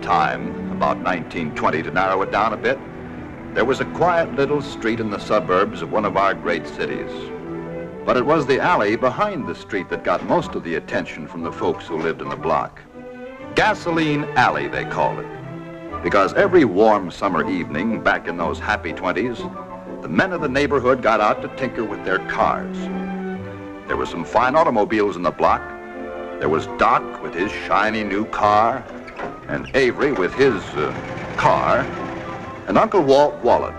time, about 1920 to narrow it down a bit, there was a quiet little street in the suburbs of one of our great cities. But it was the alley behind the street that got most of the attention from the folks who lived in the block. Gasoline Alley, they called it, because every warm summer evening back in those happy 20s, the men of the neighborhood got out to tinker with their cars. There were some fine automobiles in the block. There was Doc with his shiny new car, and Avery with his car, and Uncle Walt Wallet.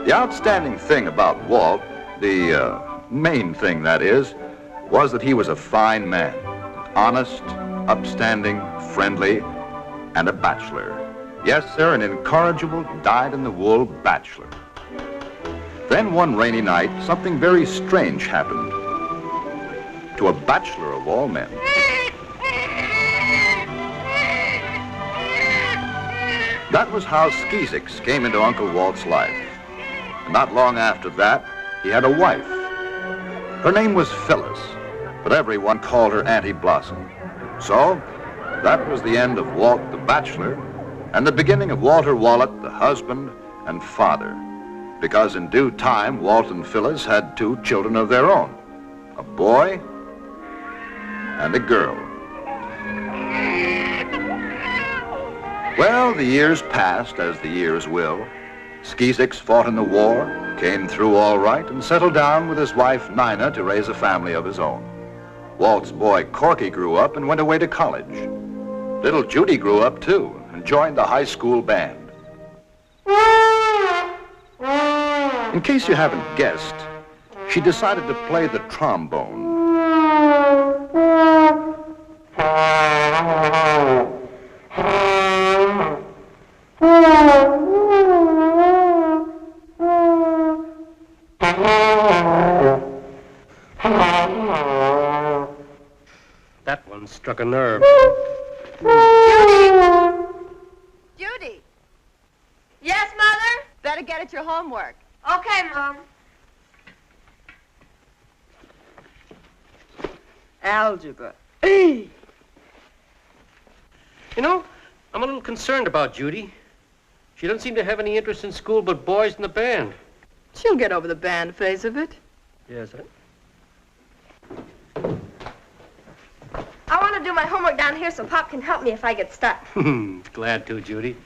The outstanding thing about Walt, the main thing that is, was that he was a fine man, honest, upstanding, friendly, and a bachelor. Yes, sir, an incorrigible, dyed-in-the-wool bachelor. Then one rainy night, something very strange happened to a bachelor of all men. That was how Skeezix came into Uncle Walt's life. And not long after that, he had a wife. Her name was Phyllis, but everyone called her Auntie Blossom. So, that was the end of Walt the bachelor, and the beginning of Walter Wallet, the husband and father. Because in due time, Walt and Phyllis had 2 children of their own, a boy and a girl. Well, the years passed as the years will. Skeezix fought in the war, came through all right, and settled down with his wife Nina to raise a family of his own. Walt's boy Corky grew up and went away to college. Little Judy grew up too and joined the high school band. In case you haven't guessed, she decided to play the trombone. That one struck a nerve. Judy! Judy! Yes, Mother? Better get at your homework. Okay, Mom. Algebra. You know, I'm a little concerned about Judy. She doesn't seem to have any interest in school but boys in the band. She'll get over the band phase of it. Yes, I want to do my homework down here so Pop can help me if I get stuck. Glad to, Judy.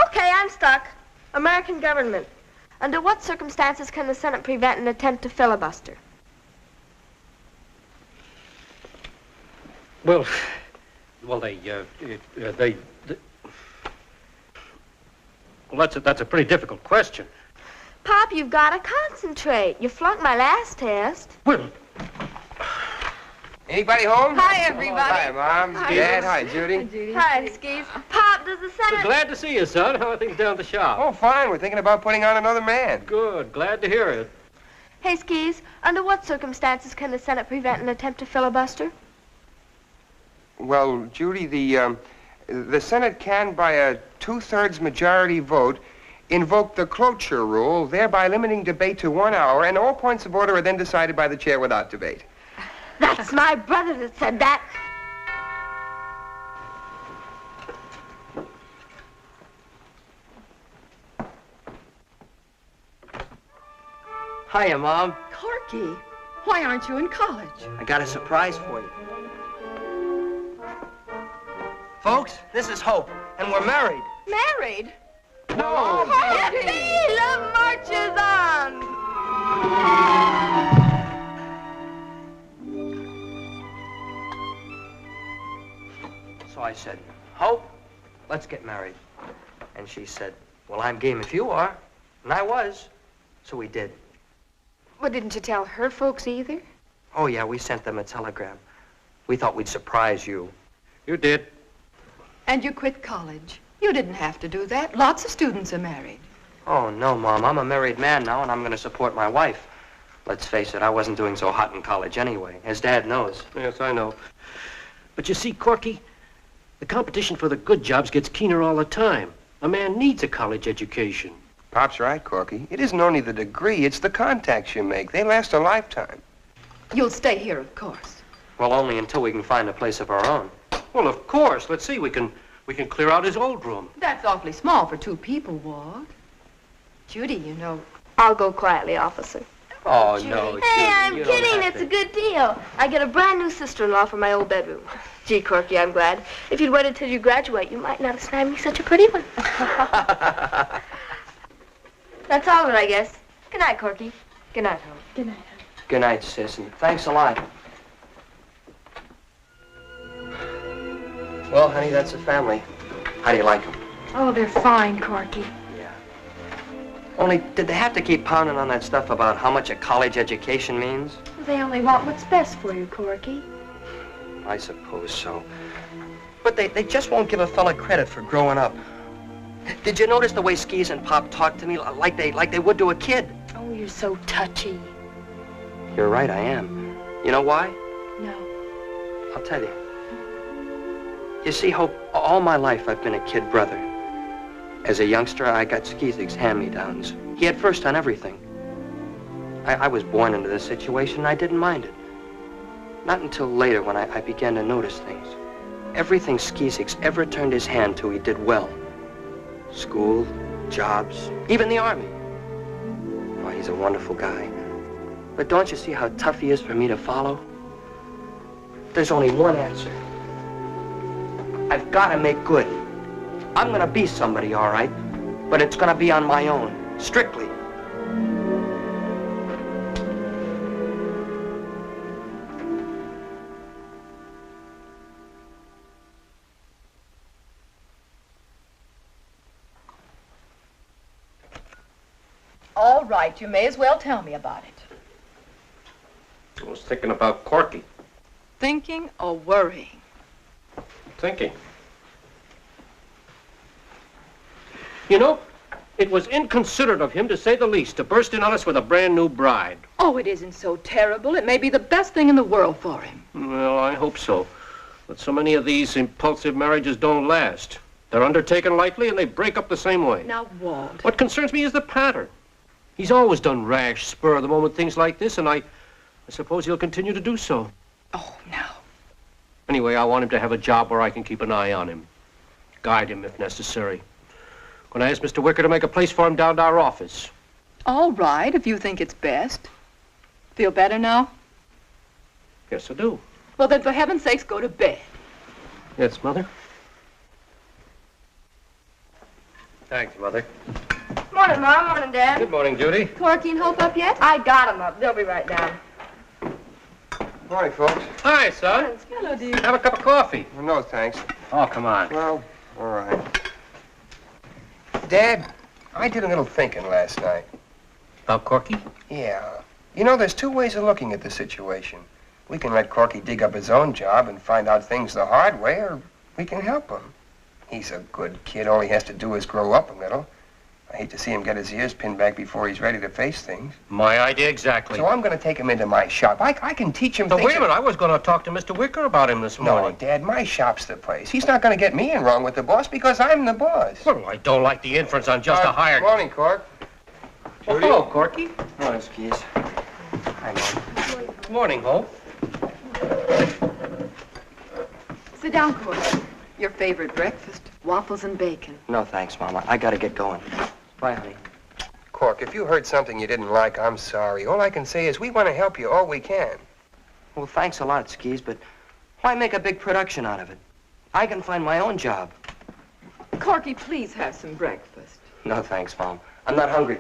Okay, I'm stuck. American government. Under what circumstances can the Senate prevent an attempt to filibuster? Well, well, that's a pretty difficult question. Pop, you've got to concentrate. You flunked my last test. Well, anybody home? Hi, everybody. Hi, Mom. Hi. Dad. Hi, Judy. Hi, Skeez. Pop, does the Senate... glad to see you, son. How are things down at the shop? Oh, fine. We're thinking about putting on another man. Good. Glad to hear it. Hey, Skeez, under what circumstances can the Senate prevent an attempt to filibuster? Well, Judy, the Senate can, by a 2/3 majority vote, invoke the cloture rule, thereby limiting debate to 1 hour, and all points of order are then decided by the chair without debate. That's my brother that said that. Hiya, Mom. Corky, why aren't you in college? I got a surprise for you. Folks, this is Hope, and we're married. Married? No. Yippee! Love marches on! So I said, Hope, let's get married. And she said, well, I'm game if you are. And I was. So we did. Well, didn't you tell her folks either? Oh, yeah, we sent them a telegram. We thought we'd surprise you. You did. And you quit college. You didn't have to do that. Lots of students are married. Oh, no, Mom. I'm a married man now, and I'm going to support my wife. Let's face it, I wasn't doing so hot in college anyway, as Dad knows. Yes, I know. But you see, Corky, the competition for the good jobs gets keener all the time. A man needs a college education. Pop's right, Corky. It isn't only the degree, it's the contacts you make. They last a lifetime. You'll stay here, of course. Well, only until we can find a place of our own. Well, of course. Let's see. We can We can clear out his old room. That's awfully small for 2 people, Walt. Judy, you know. I'll go quietly, officer. Oh, no, Judy. Hey, I'm you don't kidding. have It's to. a good deal. I get a brand new sister-in-law for my old bedroom. Gee, Corky, I'm glad. If you'd waited till you graduate, you might not have snagged me such a pretty one. That's all of it, I guess. Good night, Corky. Good night, hon. Good night. Good night, sis, and thanks a lot. Well, honey, that's the family. How do you like them? Oh, they're fine, Corky. Yeah. Only, did they have to keep pounding on that stuff about how much a college education means? They only want what's best for you, Corky. I suppose so. But they just won't give a fella credit for growing up. Did you notice the way Skeez and Pop talk to me like they would to a kid? Oh, you're so touchy. You're right, I am. You know why? No. I'll tell you. You see, Hope, all my life I've been a kid brother. As a youngster, I got Skeezix hand-me-downs. He had first on everything. I was born into this situation, and I didn't mind it. Not until later when I began to notice things. Everything Skeezix ever turned his hand to, he did well. School, jobs, even the army. Oh, he's a wonderful guy. But don't you see how tough he is for me to follow? There's only one answer. I've got to make good. I'm going to be somebody, all right, but it's going to be on my own, strictly. All right, you may as well tell me about it. I was thinking about Corky. Thinking or worrying? Thinking. You know, it was inconsiderate of him, to say the least, to burst in on us with a brand new bride. Oh, it isn't so terrible. It may be the best thing in the world for him. Well, I hope so. But so many of these impulsive marriages don't last. They're undertaken lightly and they break up the same way. Now, Walt. What concerns me is the pattern. He's always done rash, spur-of-the-moment things like this, and I suppose he'll continue to do so. Oh, now. Anyway, I want him to have a job where I can keep an eye on him. Guide him if necessary. Going to ask Mr. Wicker to make a place for him down to our office. All right, if you think it's best. Feel better now? Yes, I do. Well, then, for heaven's sakes, go to bed. Yes, Mother? Thanks, Mother. Morning, Mom. Morning, Dad. Good morning, Judy. Corky and Hope up yet? I got 'em up. They'll be right down. Morning, folks. Hi, son. Hello, dear. Have a cup of coffee. Well, no, thanks. Oh, come on. Well, all right. Dad, I did a little thinking last night. About Corky? Yeah. You know, there's 2 ways of looking at the situation. We can let Corky dig up his own job and find out things the hard way, or we can help him. He's a good kid. All he has to do is grow up a little. I hate to see him get his ears pinned back before he's ready to face things. My idea exactly. So I'm going to take him into my shop. I can teach him But things. wait a minute. I was going to talk to Mr. Wicker about him this No, morning. Dad, my shop's the place. He's not going to get me in wrong with the boss because I'm the boss. Well, I don't like the inference on just a hired... Morning, Cork. Well, hello, Corky. Morning, Skeez. Hi, Mom. Good morning, Hope. Sit down, Corky. Your favorite breakfast, waffles and bacon. No, thanks, Mama. I got to get going. Bye, honey. Cork, if you heard something you didn't like, I'm sorry. All I can say is we want to help you all we can. Well, thanks a lot, Skeez, but why make a big production out of it? I can find my own job. Corky, please have some breakfast. No, thanks, Mom. I'm not hungry.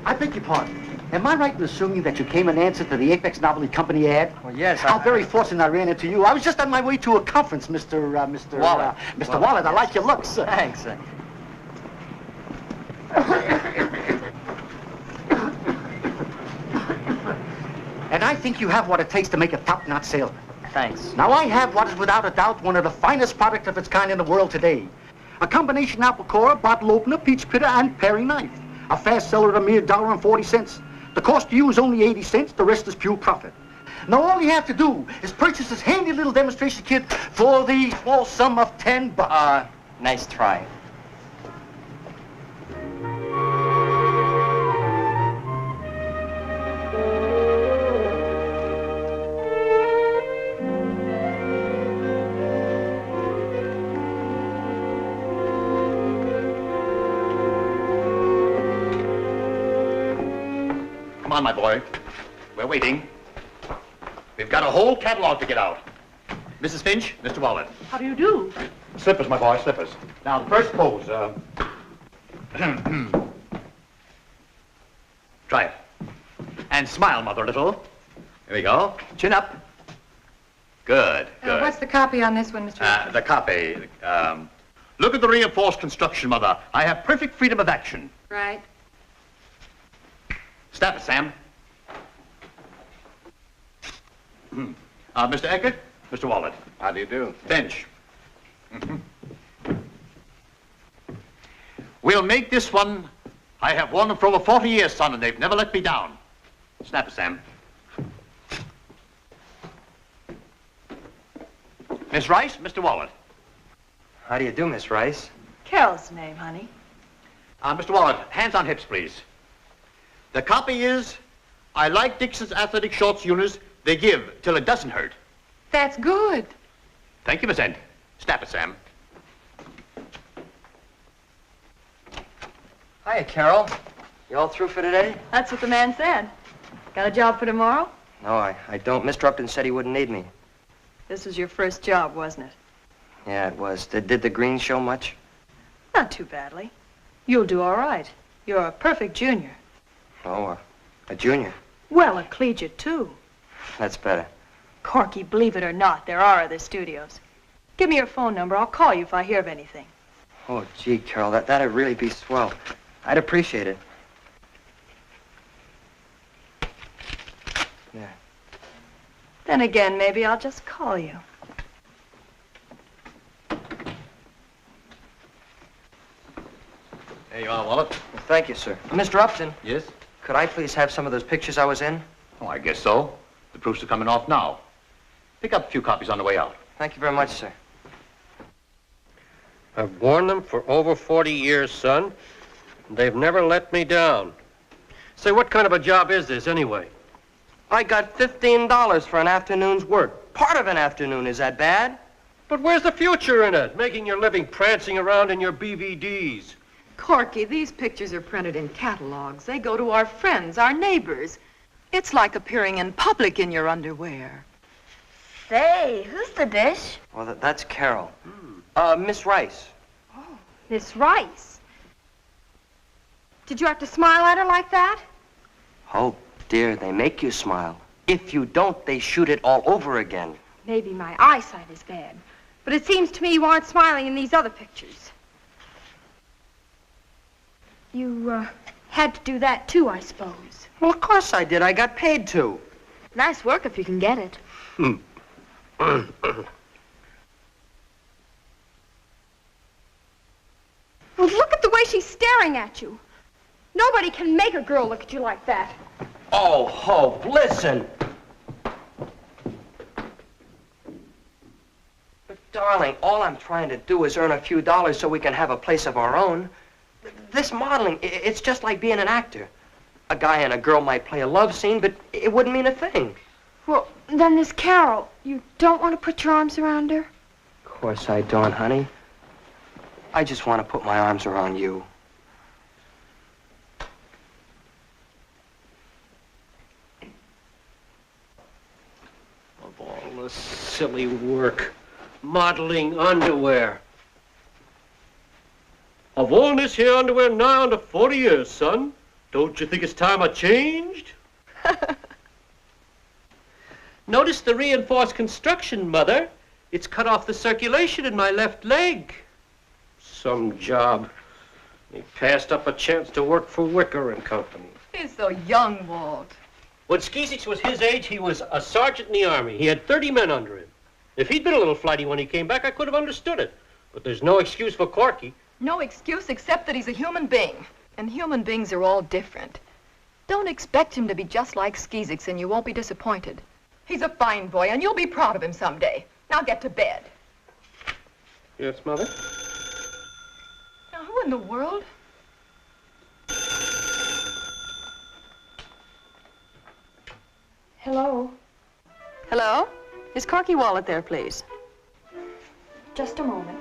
I beg your pardon. Am I right in assuming that you came in answer to the Apex Novelty Company ad? Well, yes, How very fortunate I ran into you. I was just on my way to a conference, Mr. Wallet. Mr. Wallet. I like your looks. Thanks. And I think you have what it takes to make a top-notch salesman. Thanks. Now, I have what is without a doubt one of the finest products of its kind in the world today. A combination apple core, bottle opener, peach pitter, and paring knife. A fast seller at a mere $1.40. The cost to you is only 80 cents. The rest is pure profit. Now all you have to do is purchase this handy little demonstration kit for the small sum of $10. Nice try. Come on, my boy. We're waiting. We've got a whole catalog to get out. Mrs. Finch, Mr. Wallet. How do you do? Slippers, my boy, slippers. Now, the first pose, try it. And smile, mother, a little. Here we go. Chin up. Good, good. What's the copy on this one, Mr. The copy. Look at the reinforced construction, mother. I have perfect freedom of action. Right. Snap it, Sam. Mr. Eckert, Mr. Wallet. How do you do? Finch. We'll make this one. I have worn them for over 40 years, son, and they've never let me down. Snap it, Sam. Miss Rice, Mr. Wallet. How do you do, Miss Rice? Carol's name, honey. Mr. Wallet, hands on hips, please. The copy is, I like Dixon's athletic shorts units. They give till it doesn't hurt. That's good. Thank you, Miss End. Snap it, Sam. Hiya, Carol. You all through for today? That's what the man said. Got a job for tomorrow? No, I don't. Mr. Upton said he wouldn't need me. This was your first job, wasn't it? Yeah, it was. Did the green show much? Not too badly. You'll do all right. You're a perfect junior. Oh, a junior. Well, a collegiate, too. That's better. Corky, believe it or not, there are other studios. Give me your phone number. I'll call you if I hear of anything. Oh, gee, Carol, that'd really be swell. I'd appreciate it. Yeah. Then again, maybe I'll just call you. There you are, Wallet. Well, thank you, sir. Mr. Upton. Yes? Could I please have some of those pictures I was in? Oh, I guess so. The proofs are coming off now. Pick up a few copies on the way out. Thank you very much, sir. I've worn them for over 40 years, son. And they've never let me down. Say, what kind of a job is this, anyway? I got $15 for an afternoon's work. Part of an afternoon, is that bad? But where's the future in it? Making your living prancing around in your BVDs. Corky, these pictures are printed in catalogs. They go to our friends, our neighbors. It's like appearing in public in your underwear. Say, who's the dish? Well, that's Carol. Miss Rice. Oh, Miss Rice. Did you have to smile at her like that? Oh, dear, they make you smile. If you don't, they shoot it all over again. Maybe my eyesight is bad, but it seems to me you aren't smiling in these other pictures. You, had to do that too, I suppose. Well, of course I did. I got paid to. Nice work if you can get it. Well, look at the way she's staring at you. Nobody can make a girl look at you like that. Oh, Hope, listen. But, darling, all I'm trying to do is earn a few dollars so we can have a place of our own. This modeling, it's just like being an actor. A guy and a girl might play a love scene, but it wouldn't mean a thing. Well, then this Carol, you don't want to put your arms around her? Of course I don't, honey. I just want to put my arms around you. Of all the silly work. Modeling underwear. I've worn this here underwear nigh on to 40 years, son. Don't you think it's time I changed? Notice the reinforced construction, Mother. It's cut off the circulation in my left leg. Some job. He passed up a chance to work for Wicker and Company. He's so young, Walt. When Skeezix was his age, he was a sergeant in the Army. He had 30 men under him. If he'd been a little flighty when he came back, I could have understood it. But there's no excuse for Corky. No excuse except that he's a human being. And human beings are all different. Don't expect him to be just like Skeezix and you won't be disappointed. He's a fine boy, and you'll be proud of him someday. Now get to bed. Yes, Mother? Now, who in the world? Hello? Hello? Is Corky Wallet there, please? Just a moment.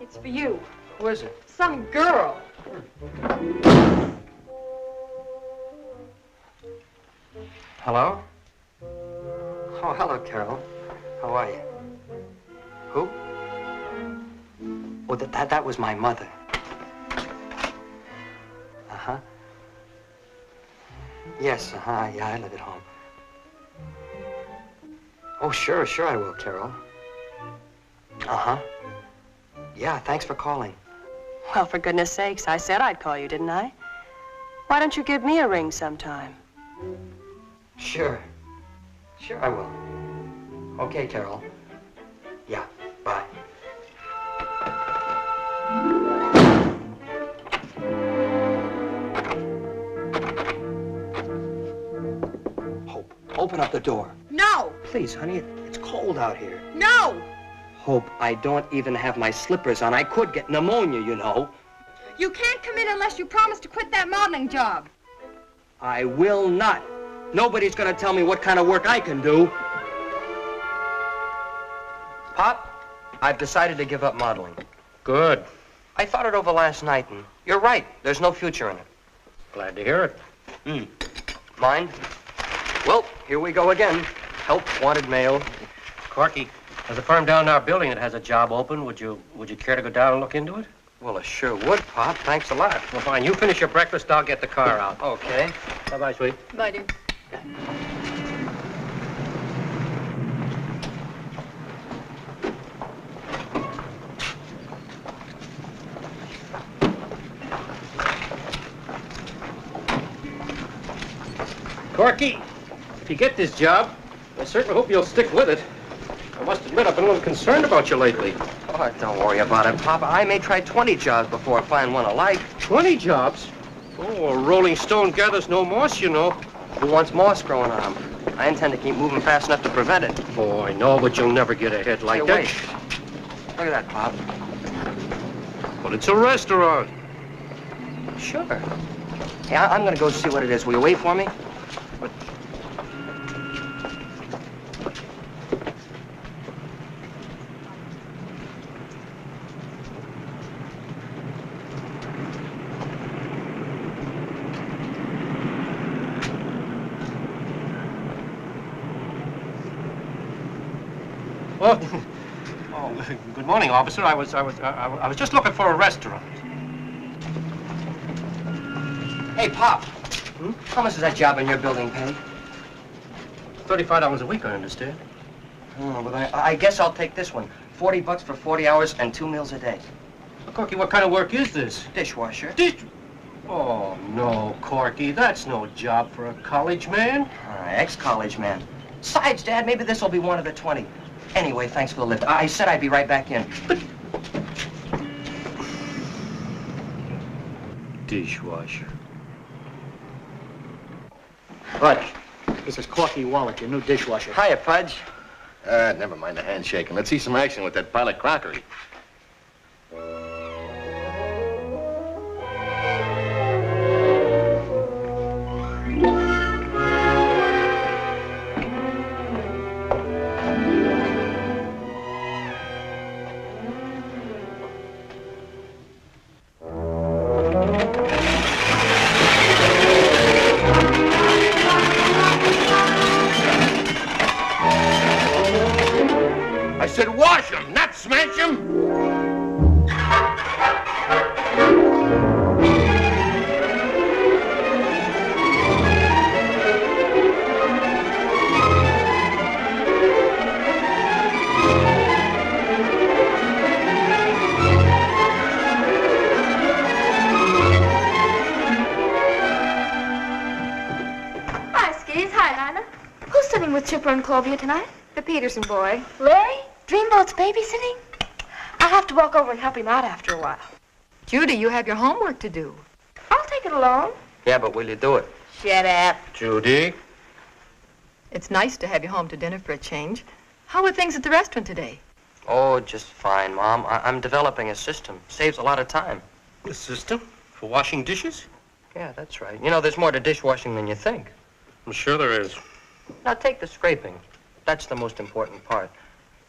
It's for you. Who is it? Some girl. Hello? Oh, hello, Carol. How are you? Who? Oh, that was my mother. Uh-huh. Yes, yeah, I live at home. Oh, sure I will, Carol. Uh-huh. Yeah, thanks for calling. Well, for goodness sakes, I said I'd call you, didn't I? Why don't you give me a ring sometime? Sure I will. Okay, Carol. Yeah, bye. Hope, open up the door. No! Please, honey, it's cold out here. No! Hope, I don't even have my slippers on. I could get pneumonia, you know. You can't come in unless you promise to quit that modeling job. I will not. Nobody's gonna tell me what kind of work I can do. Pop, I've decided to give up modeling. Good. I thought it over last night, and you're right. There's no future in it. Glad to hear it. Mind? Well, here we go again. Help, wanted mail. Corky, there's a firm down in our building that has a job open. Would you care to go down and look into it? Well, I sure would, Pop. Thanks a lot. Well, fine. You finish your breakfast, I'll get the car out. Okay. Bye-bye, sweet. Bye, dear. Corky, if you get this job, I certainly hope you'll stick with it. I must admit, I've been a little concerned about you lately. Oh, don't worry about it, Papa. I may try 20 jobs before I find one I like. 20 jobs? Oh, a rolling stone gathers no moss, you know. Who wants moss growing on them? I intend to keep moving fast enough to prevent it. Oh, I know, but you'll never get ahead like that. Wait. Look at that, Pop. But it's a restaurant. Sure. Hey, I'm gonna go see what it is. Will you wait for me? Oh, good morning, officer. I was just looking for a restaurant. Hey, Pop. How much does that job in your building pay? $35 a week, I understand. Oh, but I guess I'll take this one. $40 for 40 hours and 2 meals a day. Corky, what kind of work is this? Dishwasher. Oh, no, Corky. That's no job for a college man. Ex-college man. Besides, Dad, maybe this will be one of the 20. Anyway, thanks for the lift. I said I'd be right back in. Dishwasher. Fudge, this is Corky Wallet, your new dishwasher. Hiya, Fudge. Never mind the handshaking. Let's see some action with that pile of crockery. I said wash them, not smash them. Hi, Skeez. Hi, Lina. Who's sitting with Chipper and Clovia tonight? The Peterson boy. Larry? Dreamboat's babysitting? I'll have to walk over and help him out after a while. Judy, you have your homework to do. I'll take it along. Yeah, but will you do it? Shut up. Judy? It's nice to have you home to dinner for a change. How are things at the restaurant today? Oh, just fine, Mom. I'm developing a system. Saves a lot of time. A system? For washing dishes? Yeah, that's right. You know, there's more to dishwashing than you think. I'm sure there is. Now, take the scraping. That's the most important part.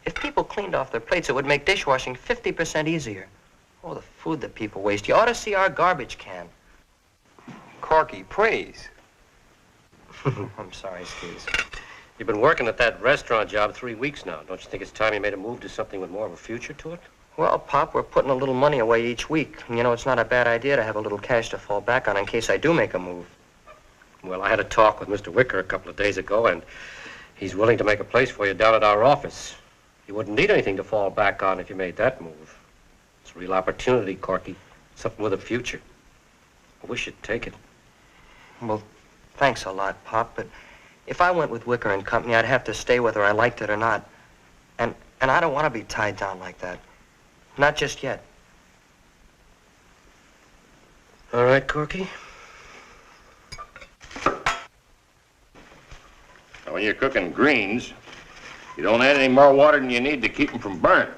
If people cleaned off their plates, it would make dishwashing 50% easier. Oh, the food that people waste. You ought to see our garbage can. Corky, please. I'm sorry, Skeez. You've been working at that restaurant job 3 weeks now. Don't you think it's time you made a move to something with more of a future to it? Well, Pop, we're putting a little money away each week. And, you know, it's not a bad idea to have a little cash to fall back on in case I do make a move. Well, I had a talk with Mr. Wicker a couple of days ago, and he's willing to make a place for you down at our office. You wouldn't need anything to fall back on if you made that move. It's a real opportunity, Corky. Something with a future. I wish you'd take it. Well, thanks a lot, Pop, but if I went with Wicker and Company, I'd have to stay whether I liked it or not. And I don't want to be tied down like that. Not just yet. All right, Corky. Now, when you're cooking greens, you don't add any more water than you need to keep them from burning.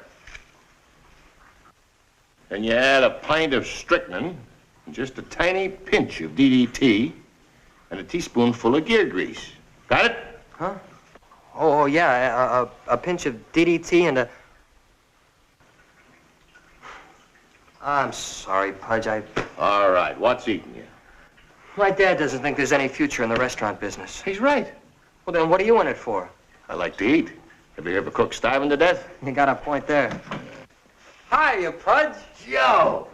Then you add a pint of strychnine, and just a tiny pinch of DDT, and a teaspoonful of gear grease. Got it? Huh? Oh, yeah, a pinch of DDT and a... I'm sorry, Pudge, All right, what's eating you? My dad doesn't think there's any future in the restaurant business. He's right. Well, then what are you in it for? I like to eat. Have you ever cooked starving to death? You got a point there. Hi, you Pudge. Joe!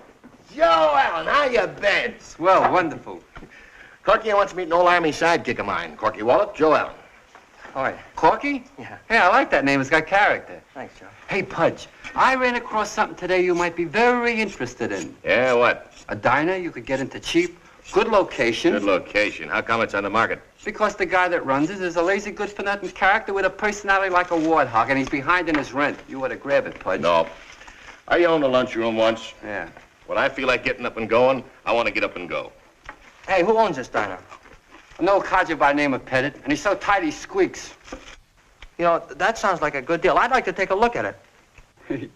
Joe Allen, how you been? Well, wonderful. Corky, I want to meet an old Army sidekick of mine. Corky Wallet, Joe Allen. Oh, yeah. Corky? Yeah. Hey, I like that name. It's got character. Thanks, Joe. Hey, Pudge, I ran across something today you might be very interested in. Yeah, what? A diner you could get into cheap, good location. Good location. How come it's on the market? Because the guy that runs it is a lazy, good-for-nothing character with a personality like a warthog, and he's behind in his rent. You ought to grab it, Pudge. No. I owned a lunchroom once. Yeah. When I feel like getting up and going, I want to get up and go. Hey, who owns this diner? An old codger by the name of Pettit, and he's so tight he squeaks. You know, that sounds like a good deal. I'd like to take a look at it.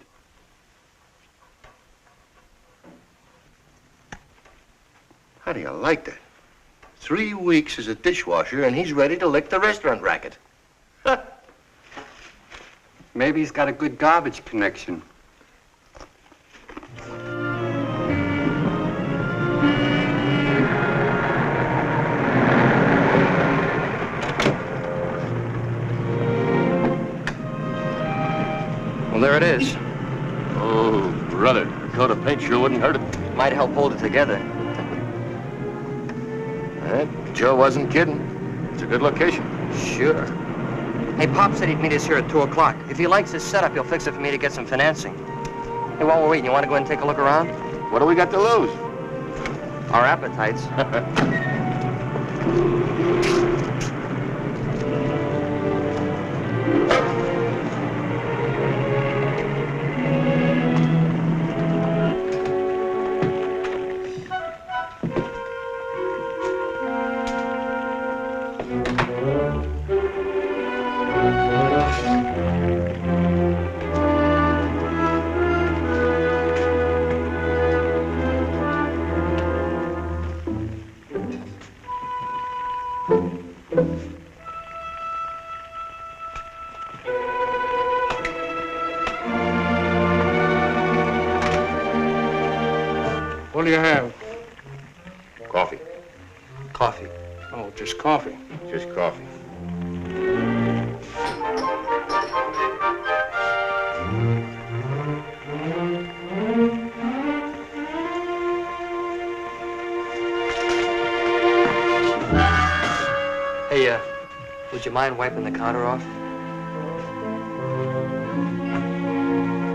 How do you like that? 3 weeks as a dishwasher, and he's ready to lick the restaurant racket. Maybe he's got a good garbage connection. Well, there it is. Oh, brother, a coat of paint sure wouldn't hurt it. Might help hold it together. Joe wasn't kidding. It's a good location. Sure. Hey, Pop said he'd meet us here at 2 o'clock. If he likes his setup, he'll fix it for me to get some financing. Hey, while we're waiting, you want to go ahead and take a look around? What do we got to lose? Our appetites. What do you have? Coffee. Coffee. Oh, just coffee. Just coffee. Hey, would you mind wiping the counter off?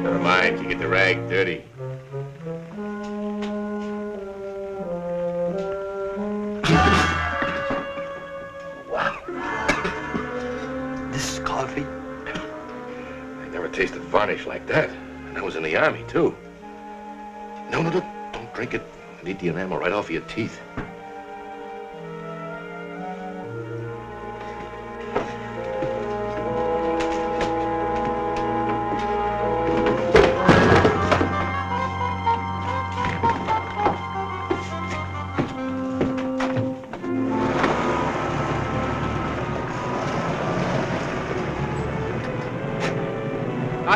Never mind, you get the rag dirty. Coffee? I never tasted varnish like that. And I was in the Army, too. No, don't drink it. It'll eat the enamel right off of your teeth.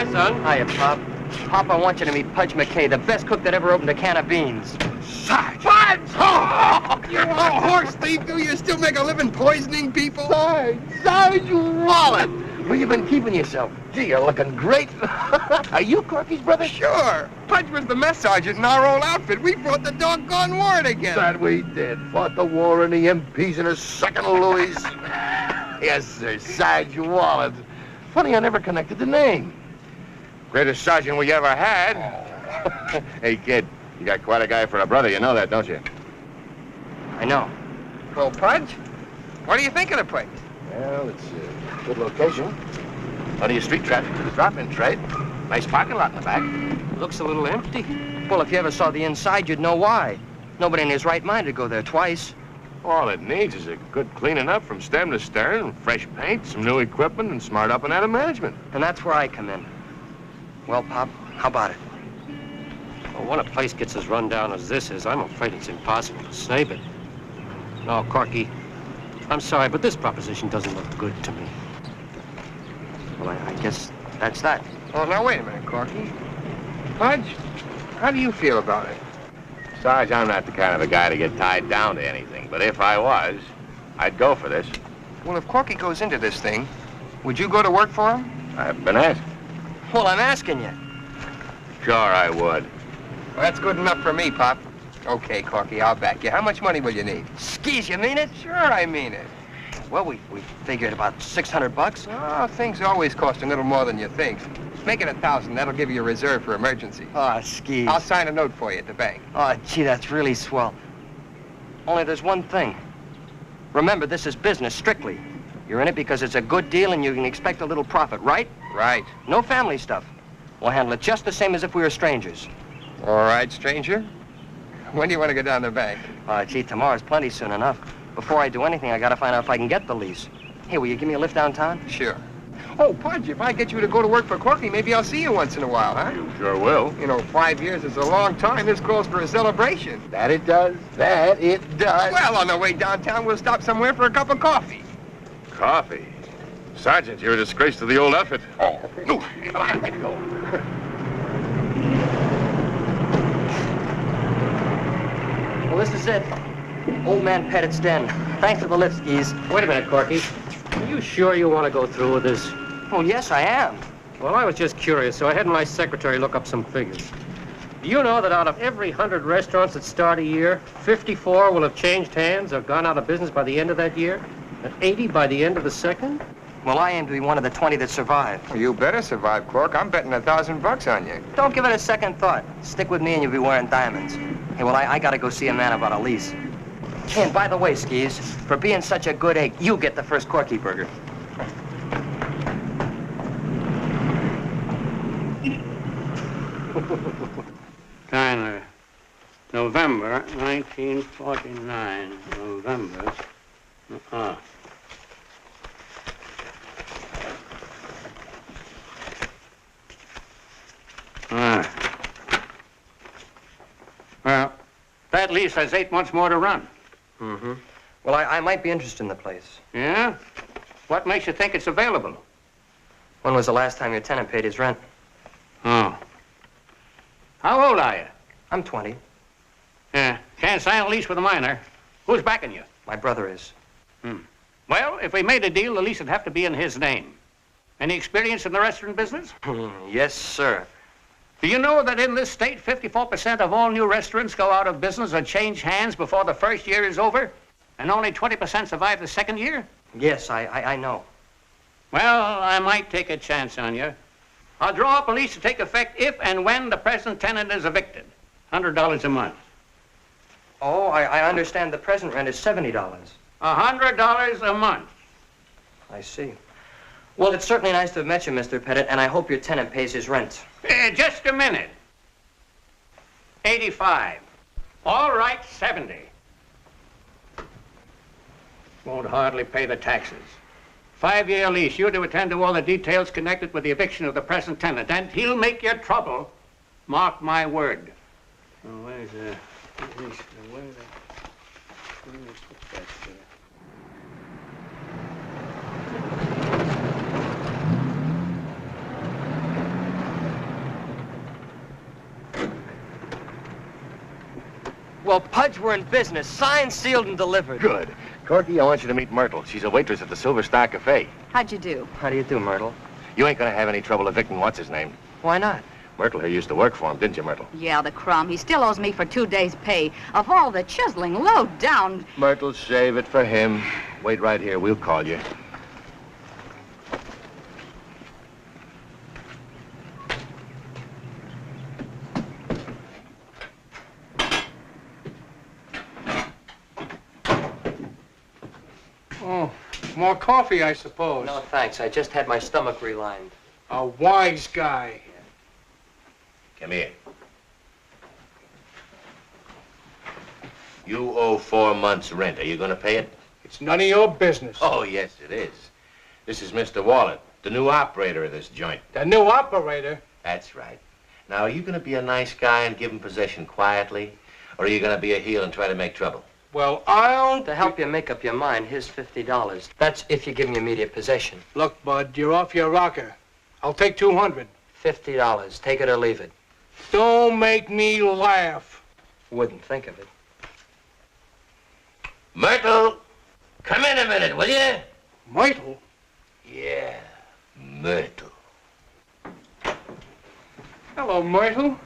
Hi, son. Hiya, Pop. Pop, I want you to meet Pudge McKay, the best cook that ever opened a can of beans. Sarge! Pudge! Oh, you old horse thief! Do you still make a living poisoning people? Sarge Wallet! Where you been keeping yourself? Gee, you're looking great. Are you Corky's brother? Sure. Pudge was the mess sergeant in our old outfit. We fought the doggone war together. That we did. Fought the war in the MPs in a second Louis. Yes, sir, Sarge Wallet. Funny, I never connected the name. Greatest sergeant we ever had. Hey, kid, you got quite a guy for a brother. You know that, don't you? I know. Well, Pudge, what do you think of the place? Well, it's a good location. Plenty of street traffic for the drop-in trade. Nice parking lot in the back. Looks a little empty. Well, if you ever saw the inside, you'd know why. Nobody in his right mind would go there twice. All it needs is a good cleaning up from stem to stern, fresh paint, some new equipment, and smart up and out of management. And that's where I come in. Well, Pop, how about it? Well, when a place gets as run down as this is, I'm afraid it's impossible to save it. No, Corky, I'm sorry, but this proposition doesn't look good to me. Well, I guess that's that. Oh, now, wait a minute, Corky. Pudge, how do you feel about it? Sarge, I'm not the kind of a guy to get tied down to anything, but if I was, I'd go for this. Well, if Corky goes into this thing, would you go to work for him? I've been asked. Well, I'm asking you. Sure, I would. Well, that's good enough for me, Pop. Okay, Corky, I'll back you. How much money will you need? Skeez, you mean it? Sure, I mean it. Well, we figured about $600. Oh, things always cost a little more than you think. Make it 1,000. That'll give you a reserve for emergencies. Oh, Skeez. I'll sign a note for you at the bank. Oh, gee, that's really swell. Only there's one thing. Remember, this is business, strictly. You're in it because it's a good deal and you can expect a little profit, right? Right. No family stuff. We'll handle it just the same as if we were strangers. All right, stranger. When do you want to go down to the bank? Gee, tomorrow's plenty soon enough. Before I do anything, I gotta find out if I can get the lease. Hey, will you give me a lift downtown? Sure. Oh, Pudge, if I get you to go to work for Corky, maybe I'll see you once in a while, huh? You sure will. You know, 5 years is a long time. This calls for a celebration. That it does. That it does. Well, on the way downtown, we'll stop somewhere for a cup of coffee. Coffee? Sergeant, you're a disgrace to the old outfit. Oh, no. Come on, let go. Well, this is it. Old man Pettit's den. Thanks for the lift, Skeez. Wait a minute, Corky. Are you sure you want to go through with this? Well, yes, I am. Well, I was just curious, so I had my secretary look up some figures. Do you know that out of every 100 restaurants that start a year, 54 will have changed hands or gone out of business by the end of that year? And 80 by the end of the second? Well, I aim to be one of the 20 that survive. Well, you better survive, Cork. I'm betting $1,000 on you. Don't give it a second thought. Stick with me and you'll be wearing diamonds. Hey, well, I gotta go see a man about a lease. And by the way, Skeez, for being such a good egg, you get the first Corky burger. Tyler, November 1949. November. Well, that lease has 8 months more to run. Mm-hmm. Well, I might be interested in the place. Yeah? What makes you think it's available? When was the last time your tenant paid his rent? Oh. How old are you? I'm 20. Yeah. Can't sign a lease with a minor. Who's backing you? My brother is. Well, if we made a deal, the lease would have to be in his name. Any experience in the restaurant business? Yes, sir. Do you know that in this state, 54% of all new restaurants go out of business or change hands before the first year is over? And only 20% survive the second year? Yes, I know. Well, I might take a chance on you. I'll draw up a lease to take effect if and when the present tenant is evicted. $100 a month. Oh, I understand the present rent is $70. $100 a month. I see. Well, it's certainly nice to have met you, Mr. Pettit, and I hope your tenant pays his rent. Just a minute. 85. All right, 70. Won't hardly pay the taxes. 5-year lease. You're to attend to all the details connected with the eviction of the present tenant, and he'll make you trouble. Mark my word. Oh, where's the... Well, Pudge, we're in business. Signed, sealed, and delivered. Good. Corky, I want you to meet Myrtle. She's a waitress at the Silver Star Cafe. How'd you do? How do you do, Myrtle? You ain't gonna have any trouble evicting what's-his-name. Why not? Myrtle here used to work for him, didn't you, Myrtle? Yeah, the crumb. He still owes me for 2 days' pay. Of all the chiseling, low down. Myrtle, save it for him. Wait right here. We'll call you. Oh, more coffee, I suppose. No, thanks. I just had my stomach relined. A wise guy. Come here. You owe 4 months' rent. Are you gonna pay it? It's none of your business. Oh, yes, it is. This is Mr. Wallet, the new operator of this joint. The new operator? That's right. Now, are you gonna be a nice guy and give him possession quietly? Or are you gonna be a heel and try to make trouble? Well, I'll... To help you make up your mind, here's $50. That's if you give me immediate possession. Look, Bud, you're off your rocker. I'll take $200. $50. Take it or leave it. Don't make me laugh. Wouldn't think of it. Myrtle, come in a minute, will you? Myrtle? Yeah, Myrtle. Hello, Myrtle.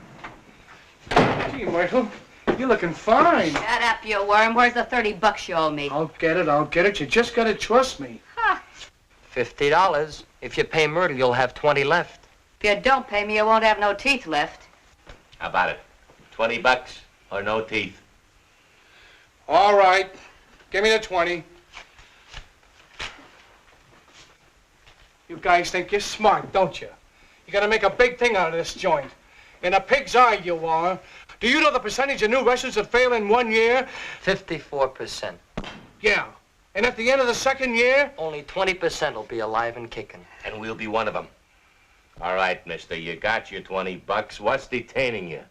Gee, Myrtle, you're looking fine. Shut up, you worm. Where's the $30 you owe me? I'll get it. You just gotta trust me. Huh. $50. If you pay Myrtle, you'll have 20 left. If you don't pay me, you won't have no teeth left. How about it? $20 or no teeth? All right. Give me the 20. You guys think you're smart, don't you? You're gonna make a big thing out of this joint. In a pig's eye, you are. Do you know the percentage of new restaurants that fail in 1 year? 54%. Yeah. And at the end of the second year? Only 20% will be alive and kicking. And we'll be one of them. All right, mister, you got your $20. What's detaining you?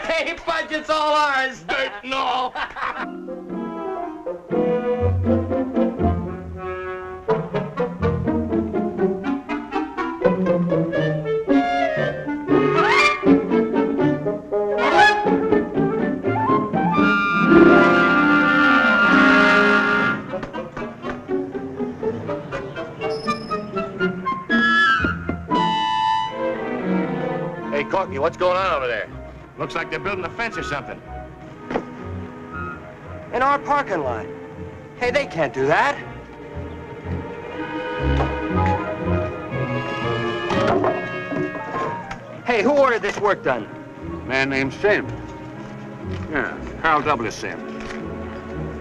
Hey, Pudge, it's all ours. Dirt and all. Hey, Corky, what's going on over there? Looks like they're building a fence or something. In our parking lot. Hey, they can't do that. Hey, who ordered this work done? Man named Sims. Yeah, Harold W. Sims.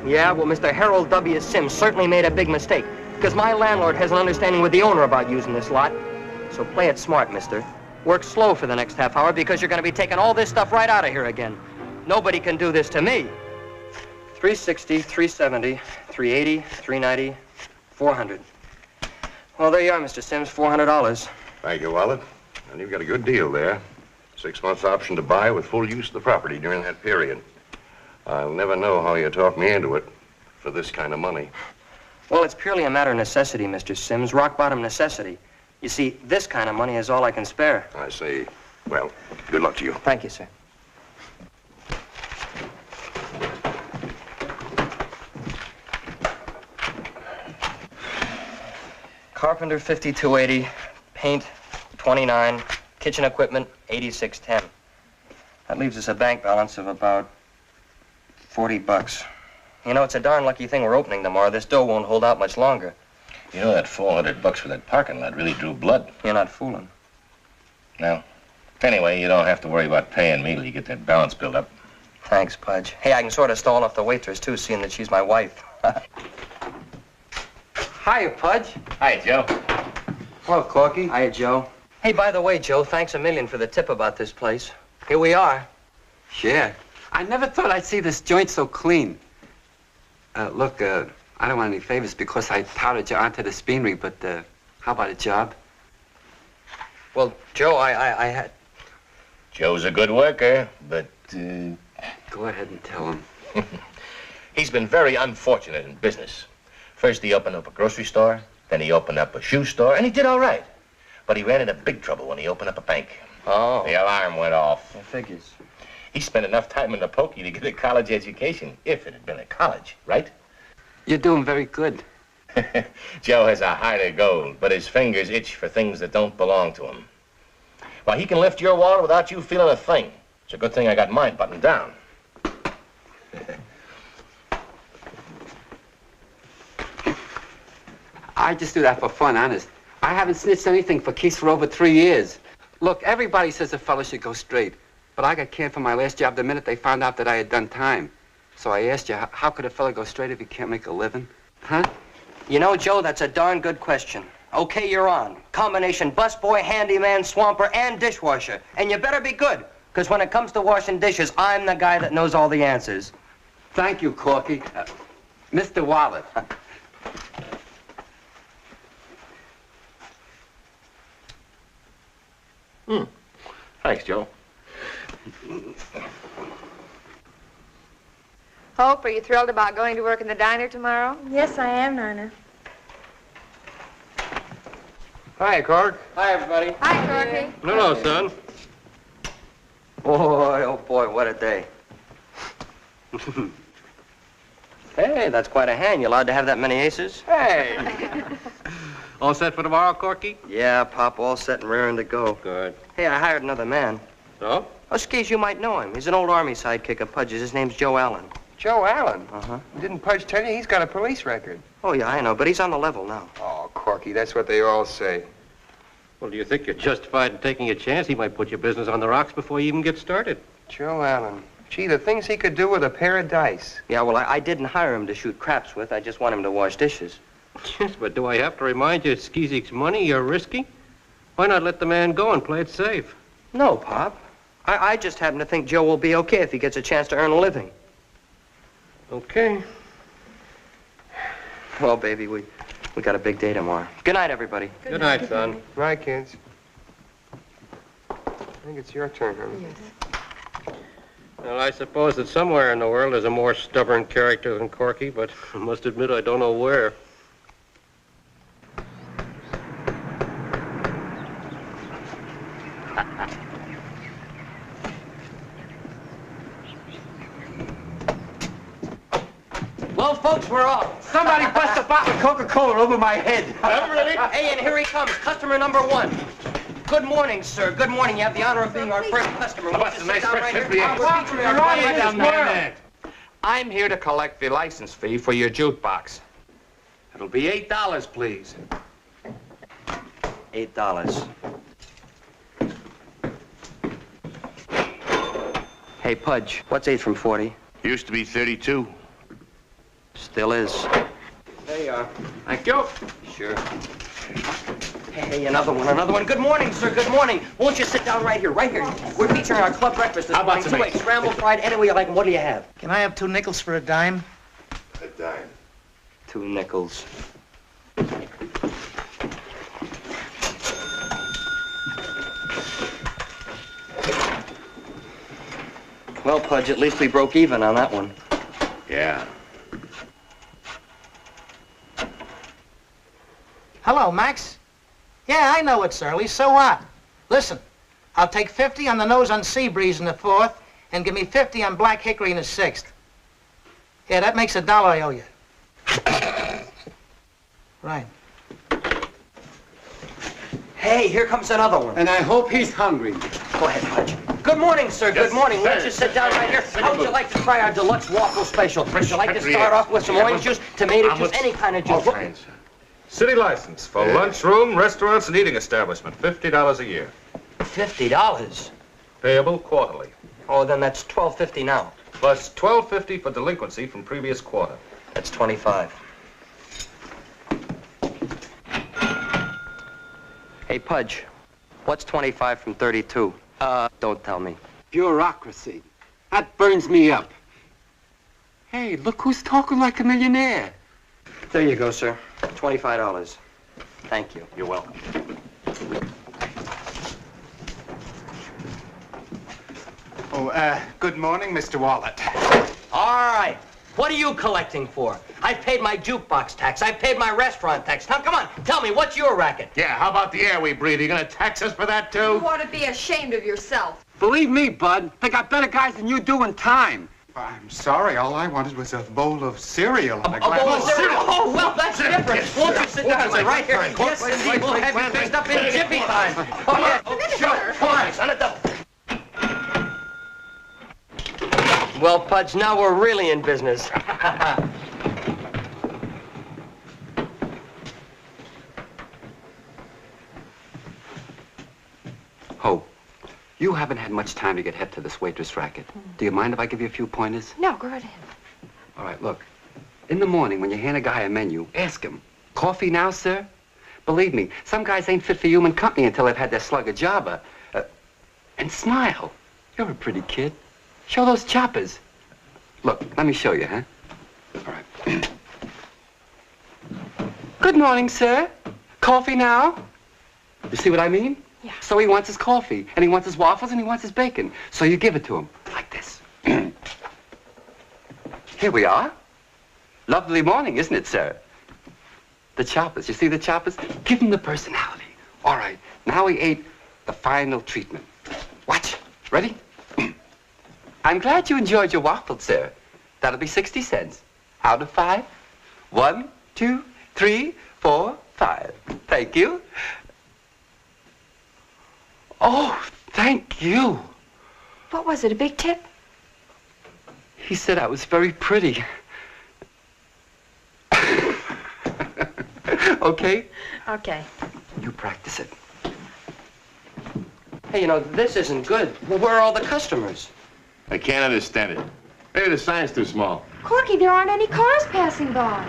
Yeah, well, Mr. Harold W. Sims certainly made a big mistake, because my landlord has an understanding with the owner about using this lot. So play it smart, mister. Work slow for the next half hour, because you're going to be taking all this stuff right out of here again. Nobody can do this to me. 360, 370, 380, 390, 400. Well, there you are, Mr. Sims, $400. Thank you, Wallet. And you've got a good deal there. 6 months option to buy with full use of the property during that period. I'll never know how you talked me into it for this kind of money. Well, it's purely a matter of necessity, Mr. Sims. Rock-bottom necessity. You see, this kind of money is all I can spare. I see. Well, good luck to you. Thank you, sir. Carpenter, 5280. Paint, 29. Kitchen equipment, 8610. That leaves us a bank balance of about $40. You know, it's a darn lucky thing we're opening tomorrow. This dough won't hold out much longer. You know, that $400 for that parking lot really drew blood. You're not fooling. No. Anyway, you don't have to worry about paying me till you get that balance built up. Thanks, Pudge. Hey, I can sort of stall off the waitress, too, seeing that she's my wife. Hiya, Pudge. Hi, Joe. Hello, Corky. Hiya, Joe. Hey, by the way, Joe, thanks a million for the tip about this place. Here we are. Sure. I never thought I'd see this joint so clean. Look, I don't want any favors because I touted you onto the speenery, but how about a job? Well, Joe, I had... Joe's a good worker, but... Go ahead and tell him. He's been very unfortunate in business. First he opened up a grocery store, then he opened up a shoe store, and he did all right. But he ran into big trouble when he opened up a bank. Oh. The alarm went off. It figures. He spent enough time in the pokey to get a college education, if it had been a college, right? You're doing very good. Joe has a heart of gold, but his fingers itch for things that don't belong to him. Well, he can lift your wallet without you feeling a thing. It's a good thing I got mine buttoned down. I just do that for fun, honest. I haven't snitched anything for keeps for over 3 years. Look, everybody says a fellow should go straight, but I got canned from my last job the minute they found out that I had done time. So I asked you, how could a fellow go straight if he can't make a living? Huh? You know, Joe, that's a darn good question. Okay, you're on. Combination busboy, handyman, swamper, and dishwasher. And you better be good, because when it comes to washing dishes, I'm the guy that knows all the answers. Thank you, Corky. Mr. Wallet. Thanks, Joe. Hope, are you thrilled about going to work in the diner tomorrow? Yes, I am, Nana. Hi, Cork. Hi, everybody. Hi, Corky. Hello, son. Boy, oh boy, what a day. Hey, that's quite a hand. You allowed to have that many aces? Hey. All set for tomorrow, Corky? Yeah, Pop, all set and raring to go. Good. Hey, I hired another man. So? Oh, Skeez, you might know him. He's an old Army sidekick of Pudge's. His name's Joe Allen. Joe Allen? Uh-huh. Didn't Pudge tell you he's got a police record? Oh, yeah, I know, but he's on the level now. Oh, Corky, that's what they all say. Well, do you think you're justified in taking a chance? He might put your business on the rocks before you even get started. Joe Allen. Gee, the things he could do with a pair of dice. Yeah, well, I didn't hire him to shoot craps with. I just want him to wash dishes. Yes, but do I have to remind you, Skeezix money you're risking? Why not let the man go and play it safe? No, Pop. I just happen to think Joe will be okay if he gets a chance to earn a living. Okay. Well, baby, we got a big day tomorrow. Good night, everybody. Good night, son. Right, kids. I think it's your turn, honey. Yes. Well, I suppose that somewhere in the world there's a more stubborn character than Corky, but I must admit I don't know where. Well, folks, we're off. Somebody bust a bottle of Coca-Cola over my head. Really? Hey, and here he comes, customer number 1. Good morning, sir. Good morning. You have the honor of being our first customer. Won't you sit down right here? I'm here to collect the license fee for your jukebox. It'll be $8, please. $8. Hey, Pudge, what's 8 from 40? Used to be 32. Still is. There you are. Thank you. Sure. Hey, another one. Good morning, sir. Good morning. Won't you sit down right here, We're featuring our club breakfast this morning. 2 eggs, scrambled, fried, any way you like them. What do you have? Can I have 2 nickels for a dime? A dime. 2 nickels. Well, Pudge, at least we broke even on that one. Yeah. Hello, Max. Yeah, I know it's early, so what? Listen, I'll take 50 on the nose on Sea Breeze in the 4th, and give me 50 on Black Hickory in the 6th. Yeah, that makes $1 I owe you. Right. Hey, here comes another one. And I hope he's hungry. Go ahead, Pudge. Good morning, sir. Good morning. Won't you sit down right here? How would you like to try our deluxe waffle special? Would you like to start off with some orange juice, tomato juice, any kind of juice? City license for lunchroom, restaurants, and eating establishment. $50 a year. $50? Payable quarterly. Oh, then that's $12.50 now. Plus $12.50 for delinquency from previous quarter. That's $25. Hey, Pudge, what's 25 from 32? Don't tell me. Bureaucracy. That burns me up. Hey, look who's talking like a millionaire. There you go, sir. $25. Thank you. You're welcome. Oh, good morning, Mr. Wallet. All right. What are you collecting for? I've paid my jukebox tax. I've paid my restaurant tax. Now, come on, tell me, what's your racket? Yeah, how about the air we breathe? Are you gonna tax us for that, too? You ought to be ashamed of yourself. Believe me, Bud, they got better guys than you do in time. I'm sorry, all I wanted was a bowl of cereal and a bowl of cereal? Oh, well, that's different. Won't you sit down, sir, right here? Yes, indeed, we'll have you fixed up in jiffy time. Oh, yeah. Oh, sure. Come on, son, it up. Well, Pudge, now we're really in business. Hope, you haven't had much time to get hip to this waitress racket. Do you mind if I give you a few pointers? No, go right ahead. All right, look. In the morning, when you hand a guy a menu, ask him, coffee now, sir? Believe me, some guys ain't fit for human company until they've had their slug of java. And smile. You're a pretty kid. Show those choppers. Look, let me show you, huh? All right. Good morning, sir. Coffee now? You see what I mean? Yeah. So he wants his coffee, and he wants his waffles, and he wants his bacon. So you give it to him, like this. Here we are. Lovely morning, isn't it, sir? The choppers, you see the choppers? Give them the personality. All right, now we ate the final treatment. Watch. Ready? I'm glad you enjoyed your waffle, sir. That'll be 60 cents. Out of 5. 1, 2, 3, 4, 5. Thank you. Oh, thank you. What was it, a big tip? He said I was very pretty. Okay? Okay. You practice it. Hey, you know, this isn't good. Well, where are all the customers? I can't understand it. Maybe the sign's too small. Corky, there aren't any cars passing by.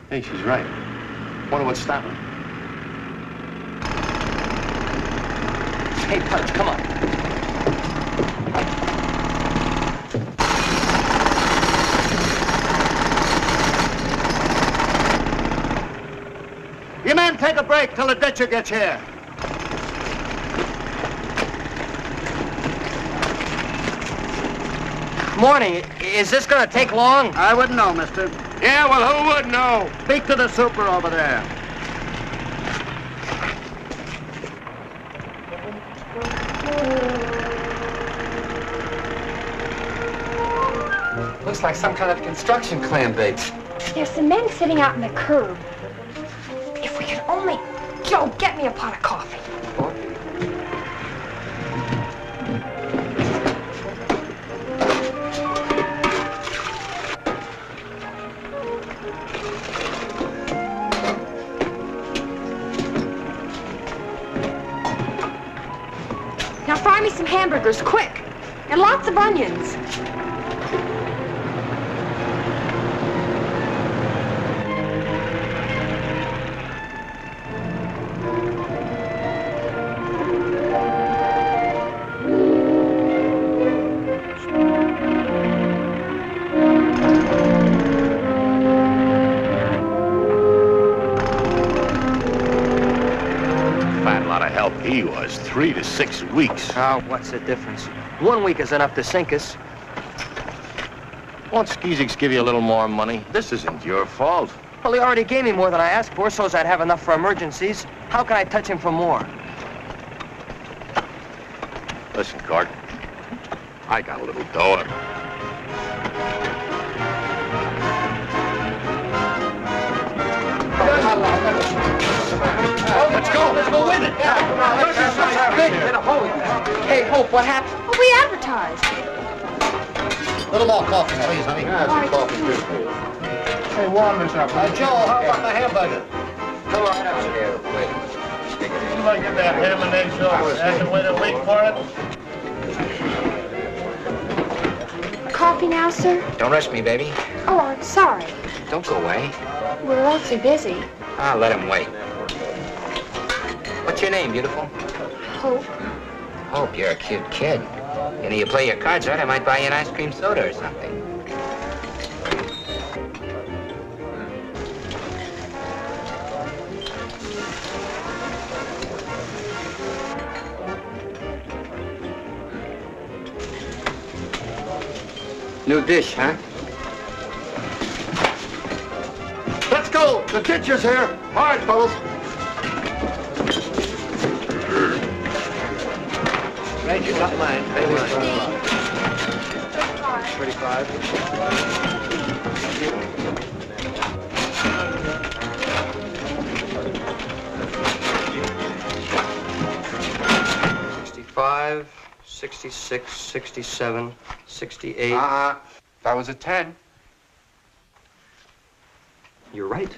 Hey, she's right. Wonder what's stopping. Hey, Pudge, come on. You men take a break till the ditcher gets here. Morning. Is this gonna take long? I wouldn't know, mister. Yeah, well, who would know? Speak to the super over there. Looks like some kind of construction clam bake. There's some men sitting out in the curb. If we could only... Joe, get me a pot of coffee. Now fry me some hamburgers, quick. And lots of onions. He was 3 to 6 weeks. Oh, what's the difference? 1 week is enough to sink us. Won't Skeezix give you a little more money? This isn't your fault. Well, he already gave me more than I asked for, so as I'd have enough for emergencies. How can I touch him for more? Listen, Cork. I got a little dough. Let's go with it. Hey, Hope, what happened? Well, we advertised. A little more coffee, please, honey. Coffee, too. Hey, warm this up. Joe, how about the hamburger? Come on upstairs, wait. You want to get that ham and egg sauce? Have to wait a week for it? Coffee now, sir? Don't rush me, baby. Oh, I'm sorry. Don't go away. We're awfully busy. I'll let him wait. What's your name, beautiful? Hope. Hope, you're a cute kid. You know, you play your cards right, I might buy you an ice cream soda or something. New dish, huh? go. The teacher's here. All right, fellas. Right, you got mine. Pay mine. 35. 65, 66, 67, 68. That was a 10. You're right.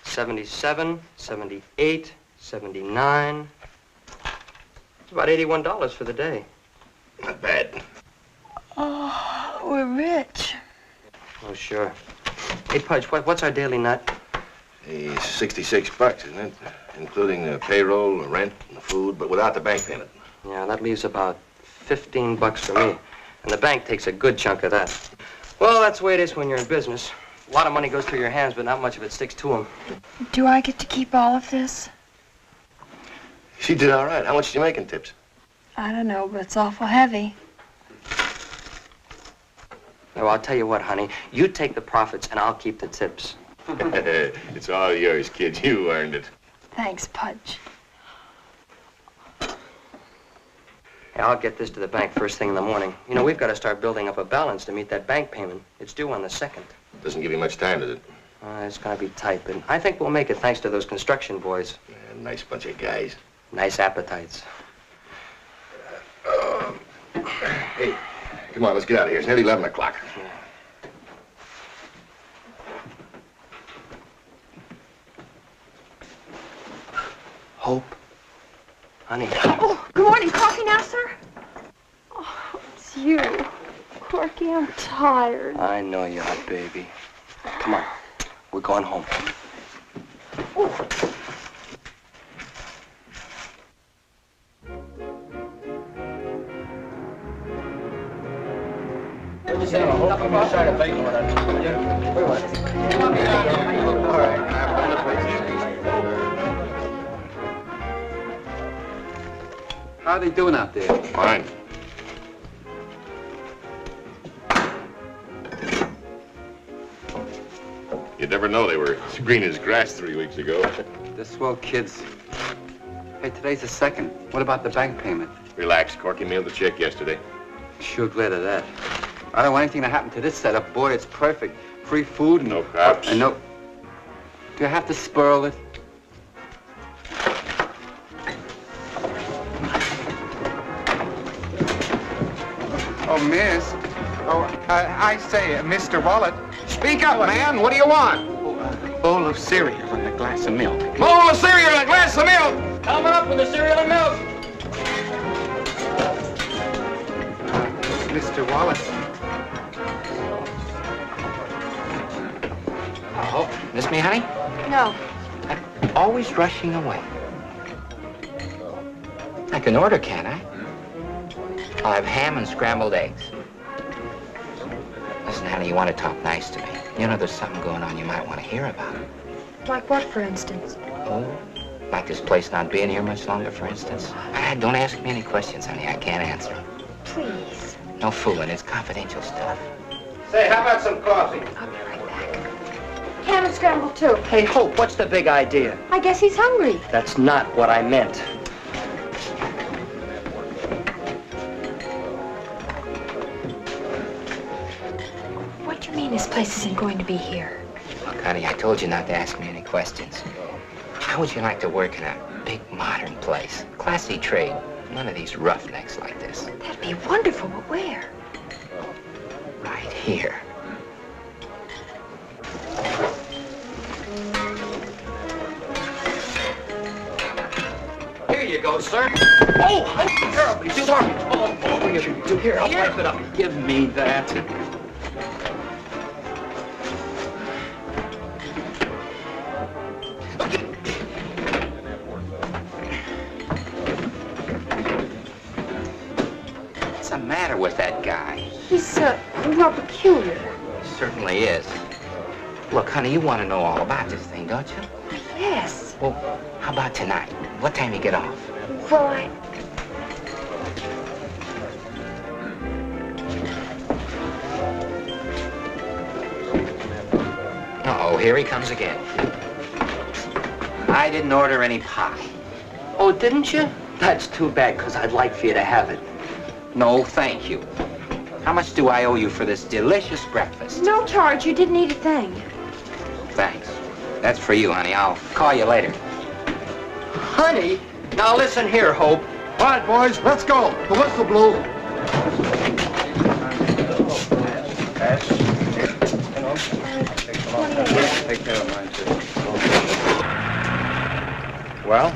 77, 78, 79. It's about $81 for the day. Not bad. Oh, we're rich. Oh, sure. Hey, Pudge, what's our daily nut? Hey, $66, isn't it? Including the payroll, the rent, and the food, but without the bank payment. Yeah, that leaves about $15 for me. And the bank takes a good chunk of that. Well, that's the way it is when you're in business. A lot of money goes through your hands, but not much of it sticks to them. Do I get to keep all of this? She did all right. How much did you make in tips? I don't know, but it's awful heavy. Well, I'll tell you what, honey. You take the profits, and I'll keep the tips. It's all yours, kid. You earned it. Thanks, Pudge. Hey, I'll get this to the bank first thing in the morning. You know, we've got to start building up a balance to meet that bank payment. It's due on the 2nd. Doesn't give you much time, does it? It's going to be tight, but I think we'll make it thanks to those construction boys. Yeah, nice bunch of guys. Nice appetites. Hey, come on, let's get out of here. It's nearly 11 o'clock. Hope. Honey. Oh, good morning. Coffee now, sir? Oh, it's you. Corky, I'm tired. I know you are, baby. Come on. We're going home. How are they doing out there? Fine. You'd never know they were as green as grass 3 weeks ago. They're swell kids. Hey, today's the 2nd. What about the bank payment? Relax. Corky mailed the check yesterday. Sure glad of that. I don't want anything to happen to this setup. Boy, it's perfect. Free food and... No cops. And no... Do I have to spurl it? Oh, miss. Oh, I say, Mr. Wallet. Speak up, man. What do you want? Bowl of cereal and a glass of milk. Bowl of cereal and a glass of milk. Coming up with the cereal and milk. Mr. Wallet. Oh, miss me, honey? No. I'm always rushing away. I can order, can't I? I'll have ham and scrambled eggs. Listen, honey, you want to talk nice to me. You know there's something going on you might want to hear about. Like what, for instance? Oh, like this place not being here much longer, for instance? Don't ask me any questions, honey. I can't answer them. Please. No fooling. It's confidential stuff. Say, how about some coffee? I'll be right back. Ham and scramble, too. Hey, Hope, what's the big idea? I guess he's hungry. That's not what I meant. What do you mean this place isn't going to be here? Look, honey, I told you not to ask me any questions. How would you like to work in a big modern place? Classy trade. None of these roughnecks like this. That'd be wonderful, but where? Right here. Here you go, sir. Oh, I'm terribly sorry. Oh, here, I'll wipe it up. Give me that. What's the matter with that guy? He's, real peculiar. Certainly is. Look, honey, you want to know all about this thing, don't you? Yes. Well, how about tonight? What time you get off? Well, I... Uh-oh, here he comes again. I didn't order any pie. Oh, didn't you? That's too bad, because I'd like for you to have it. No, thank you. How much do I owe you for this delicious breakfast? No charge. You didn't eat a thing. Thanks. That's for you, honey. I'll call you later. Honey? Now listen here, Hope. All right, boys, let's go. The whistle blew. Take care of mine, too. Well,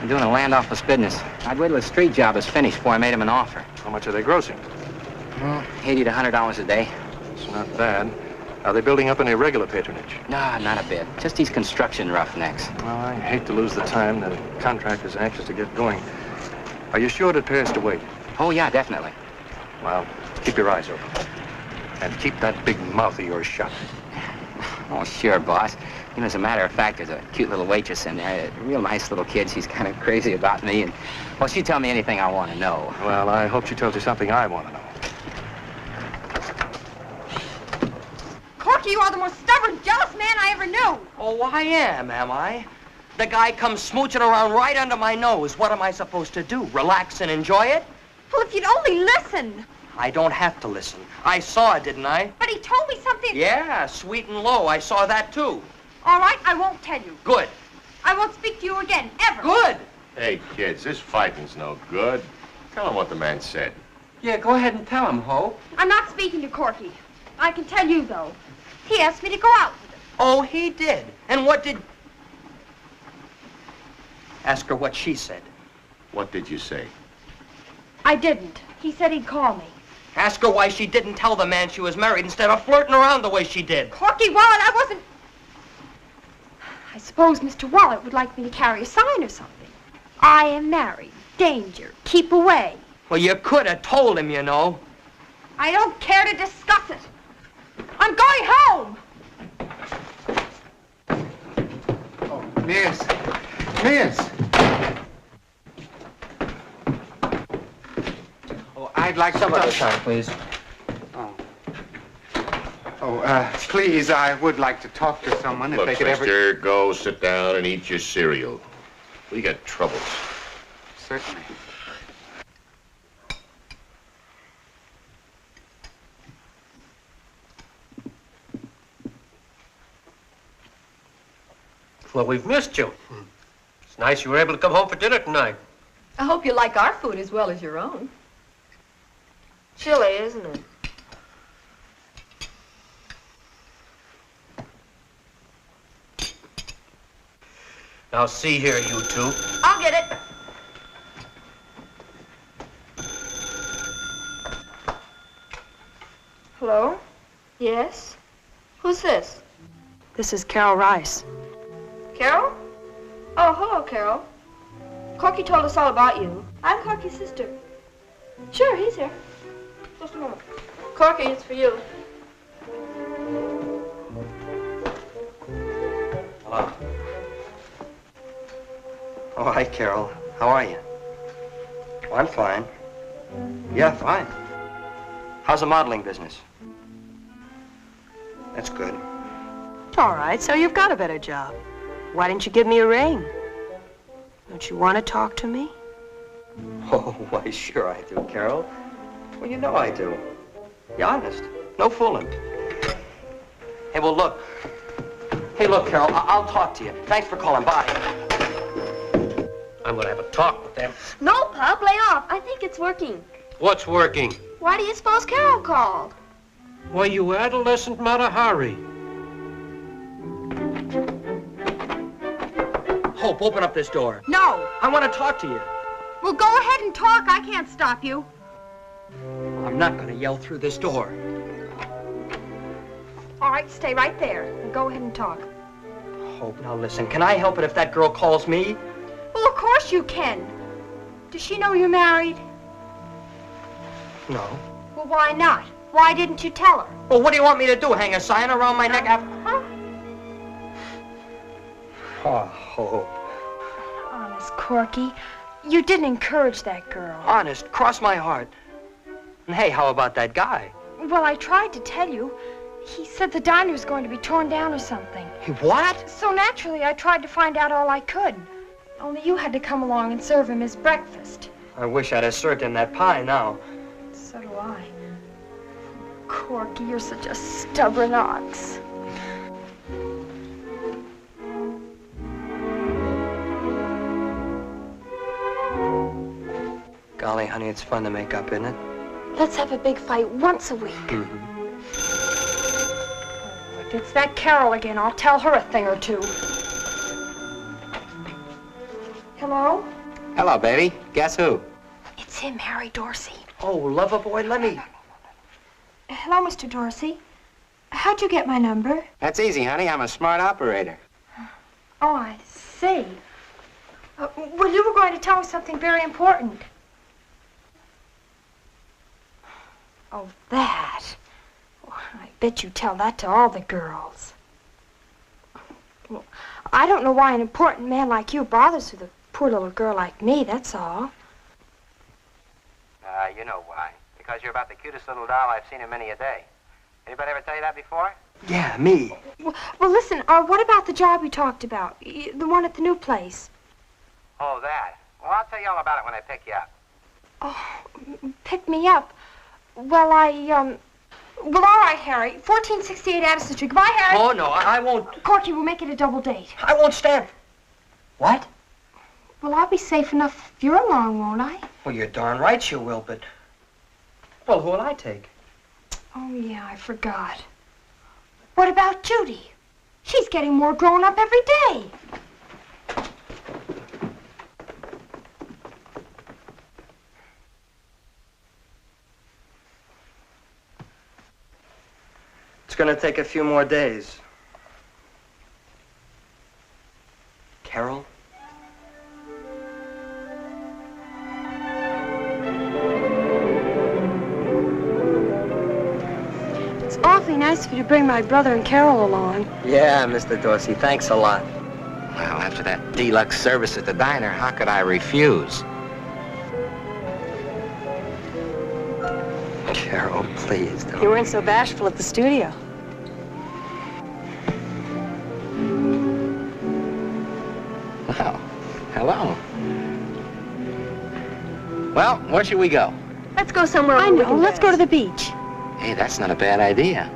I'm doing a land office business. I'd wait till the street job is finished before I made him an offer. How much are they grossing? $80 to $100 a day. It's not bad. Are they building up any regular patronage? Nah, not a bit. Just these construction roughnecks. Well, I hate to lose the time. The contractor's anxious to get going. Are you sure it pays to wait? Oh, yeah, definitely. Well, keep your eyes open. And keep that big mouth of yours shut. Oh, sure, boss. You know, as a matter of fact, there's a cute little waitress in there, a real nice little kid. She's kind of crazy about me, and, well, she'd tell me anything I want to know. Well, I hope she tells you something I want to know. Corky, you are the most stubborn, jealous man I ever knew. Oh, I am I? The guy comes smooching around right under my nose. What am I supposed to do? Relax and enjoy it? Well, if you'd only listen. I don't have to listen. I saw it, didn't I? But he told me something. Yeah, sweet and low. I saw that, too. All right, I won't tell you. Good. I won't speak to you again, ever. Good. Hey, kids, this fighting's no good. Tell him what the man said. Yeah, go ahead and tell him, Hope. I'm not speaking to Corky. I can tell you, though. He asked me to go out with him. Oh, he did? And what did... Ask her what she said. What did you say? I didn't. He said he'd call me. Ask her why she didn't tell the man she was married instead of flirting around the way she did. Corky Wallet, I wasn't... I suppose Mr. Wallet would like me to carry a sign or something. I am married. Danger. Keep away. Well, you could have told him, you know. I don't care to discuss it. I'm going home. Oh, Miss. Miss. Oh, I'd like some other time, please. Please, I would like to talk to someone if Look, they could mister, go sit down and eat your cereal. We got troubles. Certainly. Well, we've missed you. It's nice you were able to come home for dinner tonight. I hope you like our food as well as your own. Chilly, isn't it? Now, see here, you two. I'll get it. Hello? Yes? Who's this? This is Carol Rice. Carol? Oh, hello, Carol. Corky told us all about you. I'm Corky's sister. Sure, he's here. Just a moment. Corky, it's for you. Hello. Oh, hi, Carol. How are you? Oh, I'm fine. Yeah, fine. How's the modeling business? That's good. All right, so you've got a better job. Why didn't you give me a ring? Don't you want to talk to me? Oh, why, sure I do, Carol. Well, you know I do. Be honest. No fooling. Hey, well, look. Hey, look, Carol, I'll talk to you. Thanks for calling. Bye. I'm gonna have a talk with them. No, Pop, lay off. I think it's working. What's working? Why do you suppose Carol called? Why, you adolescent Matahari. Hope, open up this door. No. I want to talk to you. Well, go ahead and talk. I can't stop you. I'm not going to yell through this door. All right, stay right there and go ahead and talk. Hope, now listen. Can I help it if that girl calls me? Well, of course you can. Does she know you're married? No. Well, why not? Why didn't you tell her? Well, what do you want me to do? Hang a sign around my neck after... Huh? Oh, Hope. Honest, Corky, you didn't encourage that girl. Honest, cross my heart. And hey, how about that guy? Well, I tried to tell you. He said the diner was going to be torn down or something. What? So naturally, I tried to find out all I could. Only you had to come along and serve him his breakfast. I wish I'd have served him that pie now. So do I. Corky, you're such a stubborn ox. Golly, honey, it's fun to make up, isn't it? Let's have a big fight once a week. Mm-hmm. If it's that Carol again, I'll tell her a thing or two. Hello? Hello, baby. Guess who? It's him, Harry Dorsey. Oh, lover boy, let me... Hello, Mr. Dorsey. How'd you get my number? That's easy, honey. I'm a smart operator. Oh, I see. Well, you were going to tell me something very important. Oh, that. Well, I bet you tell that to all the girls. Well, I don't know why an important man like you bothers with a poor little girl like me, that's all. You know why. Because you're about the cutest little doll I've seen in many a day. Anybody ever tell you that before? Yeah, me. Well, listen, what about the job you talked about? The one at the new place? Oh, that. Well, I'll tell you all about it when I pick you up. Oh, pick me up. Well, well, all right, Harry. 1468 Addison Street. Goodbye, Harry. Oh, no, I won't. Corky, we'll make it a double date. I won't stand. What? Well, I'll be safe enough if you're along, won't I? Well, you're darn right you will, but... Well, who'll I take? Oh, yeah, I forgot. What about Judy? She's getting more grown up every day. It's gonna take a few more days. Carol? It's awfully nice of you to bring my brother and Carol along. Yeah, Mr. Dorsey, thanks a lot. Well, after that deluxe service at the diner, how could I refuse? Carol, please don't. You weren't so bashful at the studio. Well, hello. Well, where should we go? Let's go somewhere. I know. Let's go to the beach. Hey, that's not a bad idea.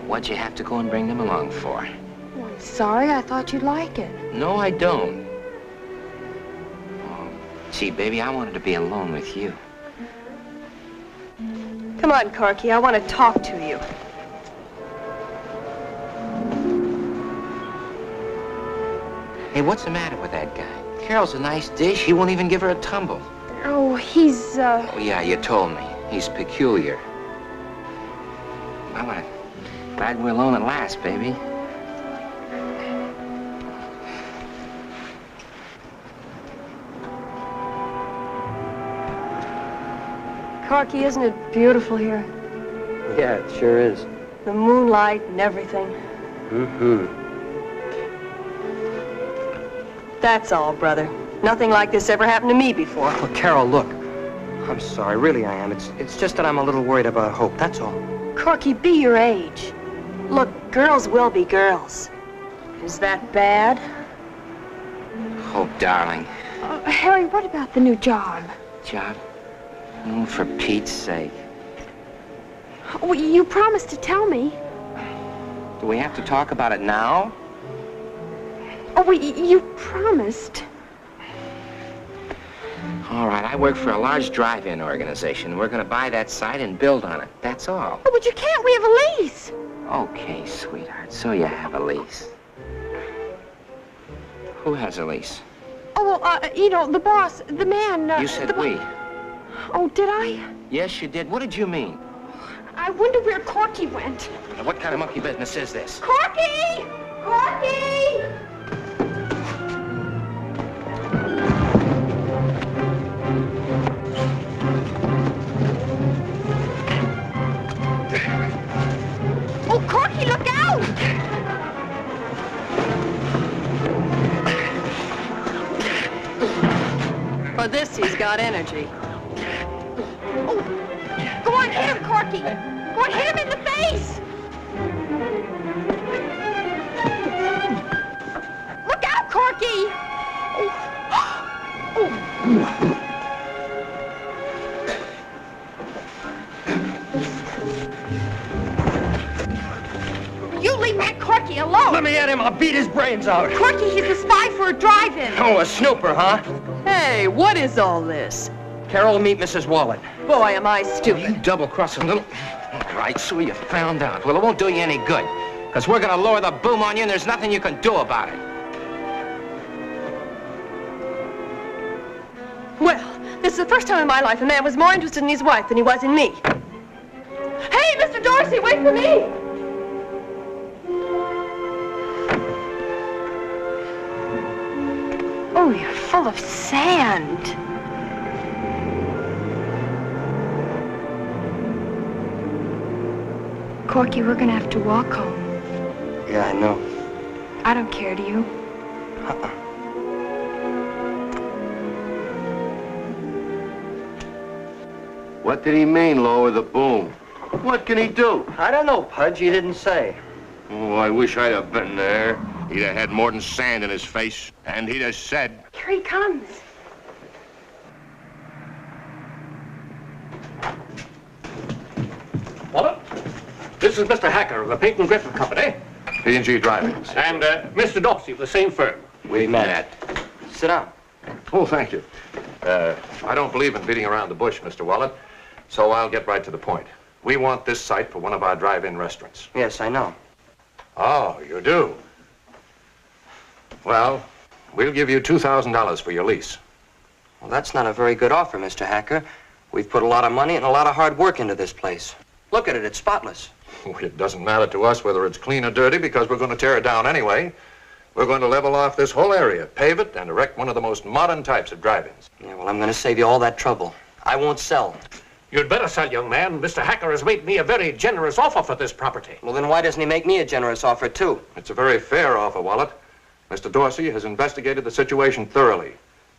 What'd you have to go and bring them along for? Oh, I'm sorry. I thought you'd like it. No, I don't. Oh, gee, baby, I wanted to be alone with you. Come on, Corky. I want to talk to you. Hey, what's the matter with that guy? Carol's a nice dish. He won't even give her a tumble. Oh, he's, Oh, yeah, you told me. He's peculiar. Well, I'm glad we're alone at last, baby. Corky, isn't it beautiful here? Yeah, it sure is. The moonlight and everything. Mm-hmm. That's all, brother. Nothing like this ever happened to me before. Well, Carol, look. I'm sorry, really I am. It's just that I'm a little worried about Hope, that's all. Corky, be your age. Look, girls will be girls. Is that bad? Hope, darling. Harry, what about the new job? Job? Oh, for Pete's sake. Oh, you promised to tell me. Do we have to talk about it now? Oh, you promised. All right, I work for a large drive-in organization. We're going to buy that site and build on it. That's all. Oh, but you can't. We have a lease. Okay, sweetheart, so you have a lease. Who has a lease? Oh, well, you know, the boss, the man... You said we. Oh, did I? Yes, you did. What did you mean? I wonder where Corky went. Now, what kind of monkey business is this? Corky! Corky! Oh, Corky, look out! Dorsey's got energy. Go on, hit him, Corky. Go on, hit him in the face. Look out, Corky. You leave that Corky alone. Let me at him. I'll beat his brains out. Corky, he's a spy for a drive-in. Oh, a snooper, huh? Hey, what is all this? Carol, meet Mrs. Wallet. Boy, am I stupid. You double-crossing little... Right, so you found out. Well, it won't do you any good, because we're going to lower the boom on you, and there's nothing you can do about it. Well, this is the first time in my life a man was more interested in his wife than he was in me. Hey, Mr. Dorsey, wait for me! Oh, you're full of sand. Corky, we're gonna have to walk home. Yeah, I know. I don't care, do you? What did he mean, lower the boom? What can he do? I don't know, Pudge. He didn't say. Oh, I wish I'd have been there. He'd have had more than sand in his face, and he'd have said... Here he comes. Wallet, this is Mr. Hacker of the Peyton Griffin Company. P&G Driving. And Mr. Dorsey of the same firm. We met. Sit down. Oh, thank you. I don't believe in beating around the bush, Mr. Wallet, so I'll get right to the point. We want this site for one of our drive-in restaurants. Yes, I know. Oh, you do? Well, we'll give you $2,000 for your lease. Well, that's not a very good offer, Mr. Hacker. We've put a lot of money and a lot of hard work into this place. Look at it, it's spotless. It doesn't matter to us whether it's clean or dirty because we're going to tear it down anyway. We're going to level off this whole area, pave it, and erect one of the most modern types of drive-ins. Yeah, well, I'm going to save you all that trouble. I won't sell. You'd better sell, young man. Mr. Hacker has made me a very generous offer for this property. Well, then why doesn't he make me a generous offer, too? It's a very fair offer, Wallet. Mr. Dorsey has investigated the situation thoroughly,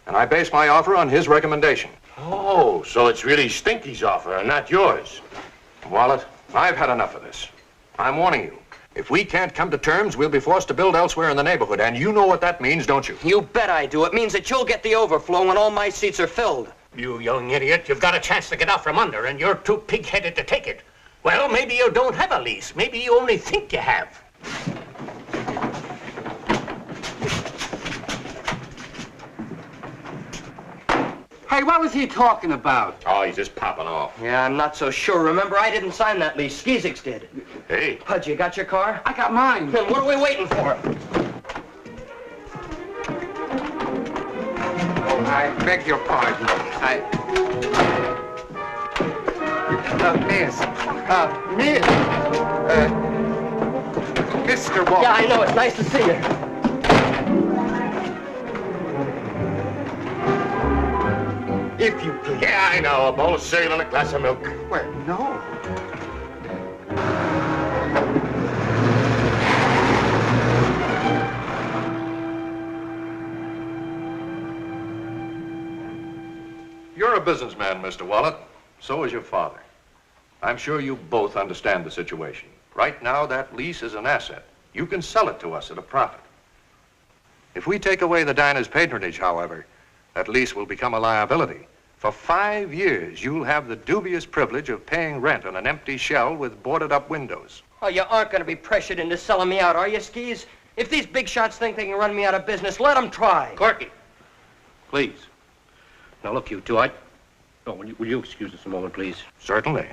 and I base my offer on his recommendation. Oh, so it's really Stinky's offer and not yours. Wallet, I've had enough of this. I'm warning you. If we can't come to terms, we'll be forced to build elsewhere in the neighborhood, and you know what that means, don't you? You bet I do. It means that you'll get the overflow when all my seats are filled. You young idiot, you've got a chance to get out from under, and you're too pig-headed to take it. Well, maybe you don't have a lease. Maybe you only think you have. Hey, what was he talking about? Oh, he's just popping off. Yeah, I'm not so sure. Remember, I didn't sign that lease. Skeezix did. Hey. Pudge, you got your car? I got mine. Then what are we waiting for? Oh, I beg your pardon. Miss. Mr. Walker. Yeah, I know. It's nice to see you. If you please. Yeah, I know. A bowl of cereal and a glass of milk. Well, no. You're a businessman, Mr. Wallet. So is your father. I'm sure you both understand the situation. Right now, that lease is an asset. You can sell it to us at a profit. If we take away the diner's patronage, however, that lease will become a liability. For 5 years, you'll have the dubious privilege of paying rent on an empty shell with boarded-up windows. Oh, you aren't going to be pressured into selling me out, are you, Skeez? If these big shots think they can run me out of business, let them try. Corky, please. Now, look, you two, Oh, will you excuse us a moment, please? Certainly.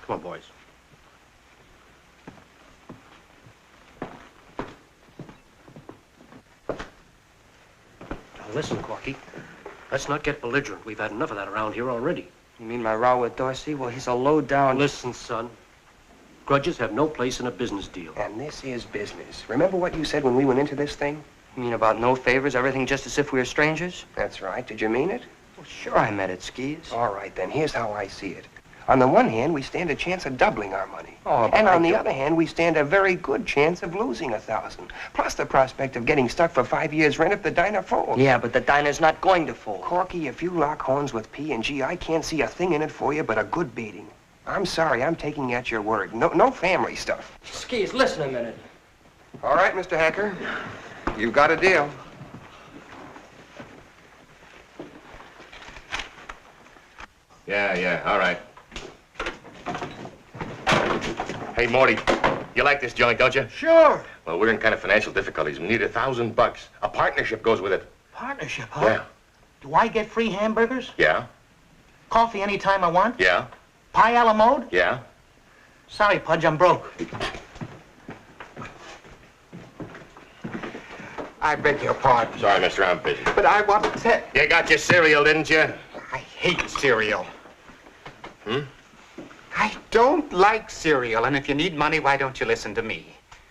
Come on, boys. Now, listen, Corky. Let's not get belligerent. We've had enough of that around here already. You mean my row with Dorsey? Well, he's a low-down... Listen, son. Grudges have no place in a business deal. And this is business. Remember what you said when we went into this thing? You mean about no favors, everything just as if we were strangers? That's right. Did you mean it? Well, sure I meant it, Skeez. All right, then. Here's how I see it. On the one hand, we stand a chance of doubling our money. Oh, and on the other hand, we stand a very good chance of losing $1,000. Plus the prospect of getting stuck for 5 years' rent if the diner folds. Yeah, but the diner's not going to fold. Corky, if you lock horns with P&G, I can't see a thing in it for you but a good beating. I'm sorry, I'm taking you at your word. No family stuff. Skeez, listen a minute. All right, Mr. Hacker. You've got a deal. Yeah, all right. Hey, Morty, you like this joint, don't you? Sure. Well, we're in kind of financial difficulties. We need $1,000. A partnership goes with it. Partnership, huh? Yeah. Do I get free hamburgers? Yeah? Coffee anytime I want? Yeah? Pie a la mode? Yeah? Sorry, Pudge, I'm broke. I beg your pardon. Sorry, mister, I'm busy. But I want to... You got your cereal, didn't you? I hate cereal. Hmm? I don't like cereal, and if you need money, why don't you listen to me?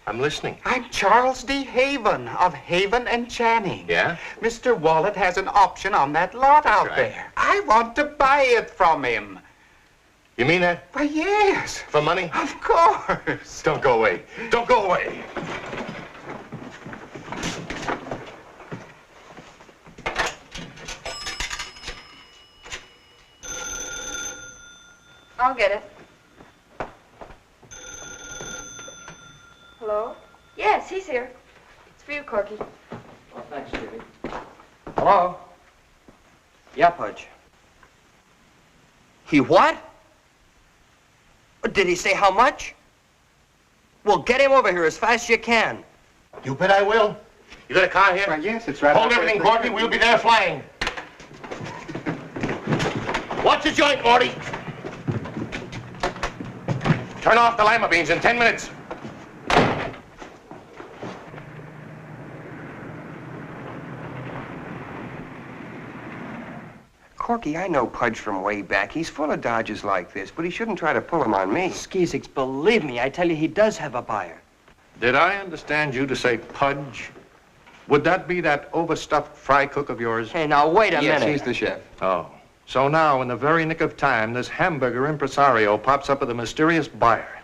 I'm listening. I'm Charles D. Haven of Haven and Channing. Yeah? Mr. Wallet has an option on that lot out right. there. I want to buy it from him. You mean that? Why, yes. For money? Of course. Don't go away. Don't go away. I'll get it. Hello? Yes, he's here. It's for you, Corky. Oh, thanks, Judy. Hello? Yeah, Pudge. He what? Did he say how much? Well, get him over here as fast as you can. You bet I will. You got a car here? Why, yes, it's right. Hold everything, Corky. We'll be there flying. What's the joint, Morty? Turn off the lima beans in 10 minutes. Corky, I know Pudge from way back. He's full of dodges like this, but he shouldn't try to pull them on me. Skeezix, believe me, I tell you, he does have a buyer. Did I understand you to say Pudge? Would that be that overstuffed fry cook of yours? Hey, now, wait a minute. Yes, he's the chef. Oh. So now, in the very nick of time, this hamburger impresario pops up with a mysterious buyer.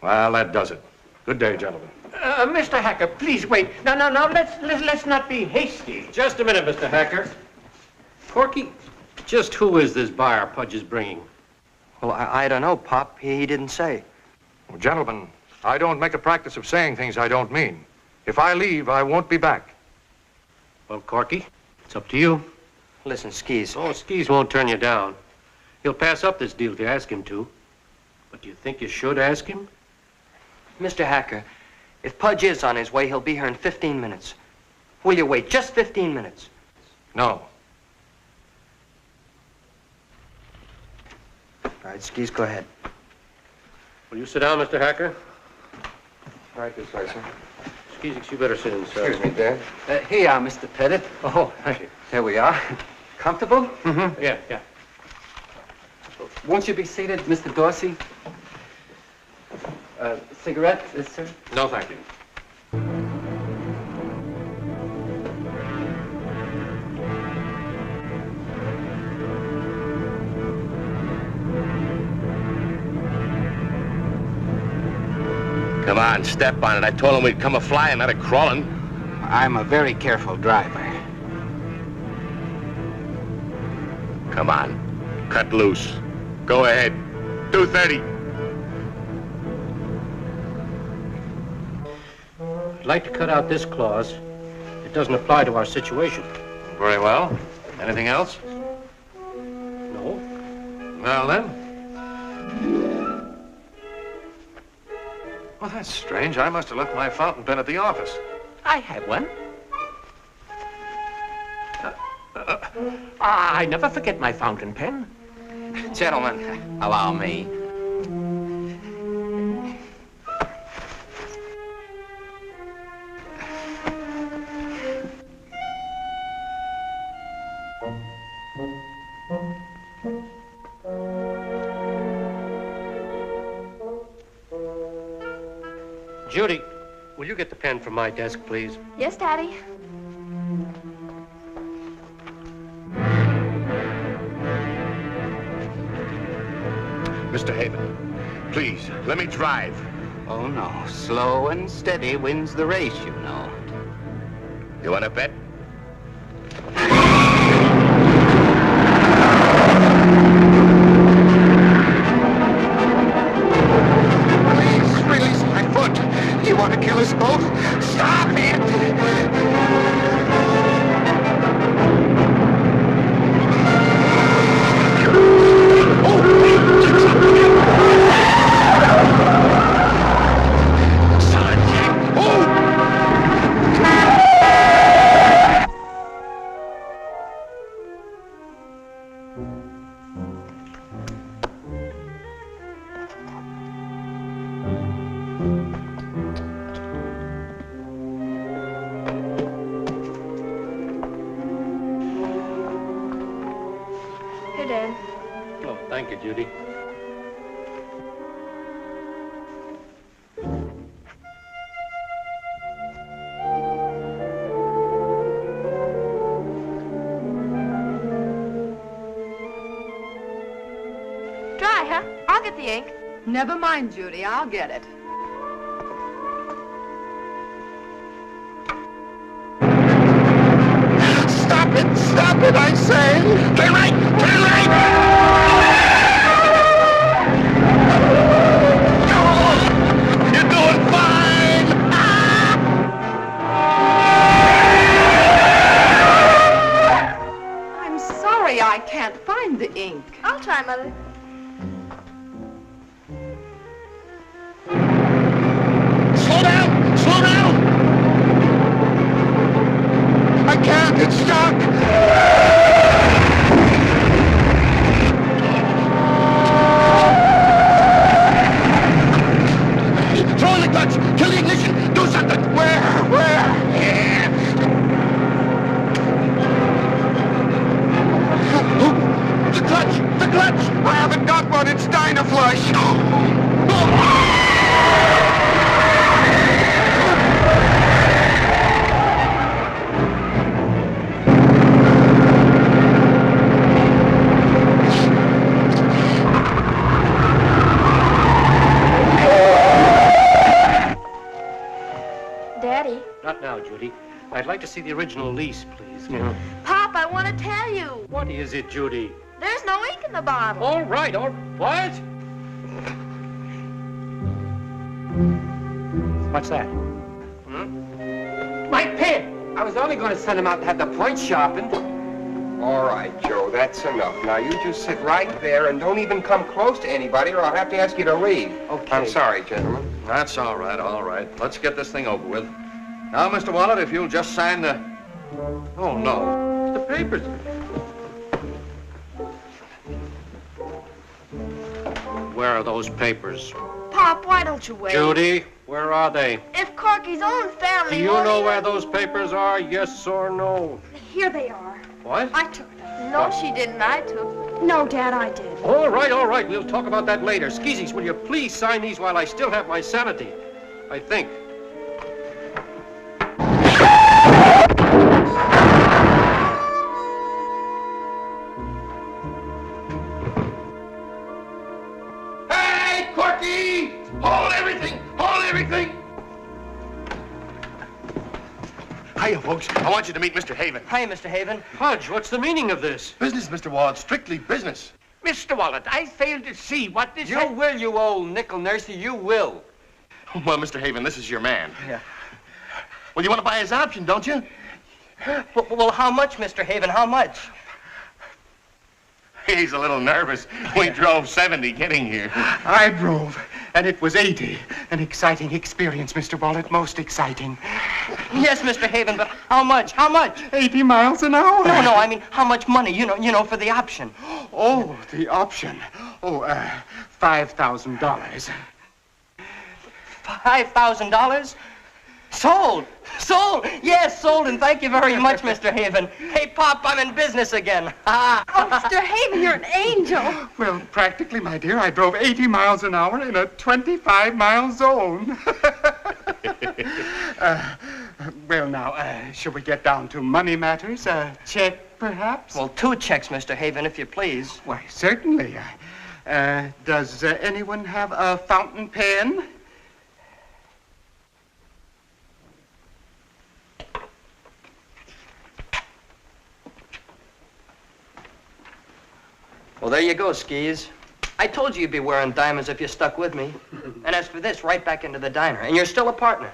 Well, that does it. Good day, gentlemen. Mr. Hacker, please wait. No, let's not be hasty. Just a minute, Mr. Hacker. Corky, just who is this buyer Pudge is bringing? Well, I don't know, Pop. He didn't say. Well, gentlemen, I don't make a practice of saying things I don't mean. If I leave, I won't be back. Well, Corky, it's up to you. Listen, Skeez. Oh, Skeez won't turn you down. He'll pass up this deal if you ask him to. But do you think you should ask him? Mr. Hacker, if Pudge is on his way, he'll be here in 15 minutes. Will you wait just 15 minutes? No. All right, Skeez, go ahead. Will you sit down, Mr. Hacker? All right, this way, sir. Skeezix, you better sit inside. Excuse me, Dad. Here you are, Mr. Pettit. Oh, thank you. Here we are. Comfortable? Mm-hmm. Yeah. Won't you be seated, Mr. Dorsey? Cigarette, sir? No, thank you. Come on, step on it. I told him we'd come a-flying, not a-crawling. I'm a very careful driver. Come on. Cut loose. Go ahead. 230. I'd like to cut out this clause. It doesn't apply to our situation. Very well. Anything else? No. Well, then. Well, that's strange. I must have left my fountain pen at the office. I have one. I never forget my fountain pen. Gentlemen, allow me. Judy, will you get the pen from my desk, please? Yes, Daddy. Mr. Haven, please, let me drive. Oh, no. Slow and steady wins the race, you know. You want to bet? Please, release my foot. You want to kill us both? Stop it! Here, Dad. Oh, thank you, Judy. Dry, huh? I'll get the ink. Never mind, Judy. I'll get it. Stop it, I say! Turn right! Turn right! You're doing fine! I'm sorry I can't find the ink. I'll try, Mother. Slow down! Slow down! I can't! It's stuck! Throw in the clutch! Kill the ignition! Do something! Where? The clutch! The clutch! I haven't got one! It's Dynaflush! Daddy. Not now, Judy. I'd like to see the original lease, please. Pop, I want to tell you. What is it, Judy? There's no ink in the bottle. All right, what? What's that? My pen! I was only going to send him out to have the points sharpened. All right, Joe, that's enough. Now, you just sit right there and don't even come close to anybody or I'll have to ask you to leave. Okay. I'm sorry, gentlemen. That's all right, all right. Let's get this thing over with. Now, Mr. Wallet, if you'll just sign the... Oh, no. The papers. Where are those papers? Pop, why don't you wait? Judy, where are they? If Corky's own family... Do you won't know even- where those papers are, yes or no? Here they are. What? I took them. No, she didn't. I took. No, Dad, I did. All right. We'll talk about that later. Skeezix, will you please sign these while I still have my sanity? I think. Hey, Corky! Hold everything! Hold everything! Hiya, folks. I want you to meet Mr. Haven. Hi, Mr. Haven. Pudge, what's the meaning of this? Business, Mr. Wallet. Strictly business. Mr. Wallet, I fail to see what this... You will, you old nickel nursey, you will. Well, Mr. Haven, this is your man. Yeah. Well, you want to buy his option, don't you? Well, how much, Mr. Haven? How much? He's a little nervous. We drove 70 getting here. I drove, and it was 80. An exciting experience, Mr. Wallet, most exciting. Yes, Mr. Haven, but how much? How much? 80 miles an hour. No, I mean, how much money, you know, for the option? Oh, the option. Oh, $5,000. $5,000? Sold! Sold! Yes, sold, and thank you very much, Mr. Haven. Hey, Pop, I'm in business again. Oh, Mr. Haven, you're an angel. Well, practically, my dear, I drove 80 miles an hour in a 25-mile zone. Well, now, shall we get down to money matters? A check, perhaps? Well, 2 checks, Mr. Haven, if you please. Why, certainly. Does anyone have a fountain pen? Well, there you go, Skeez. I told you you'd be wearing diamonds if you stuck with me. And as for this, right back into the diner. And you're still a partner.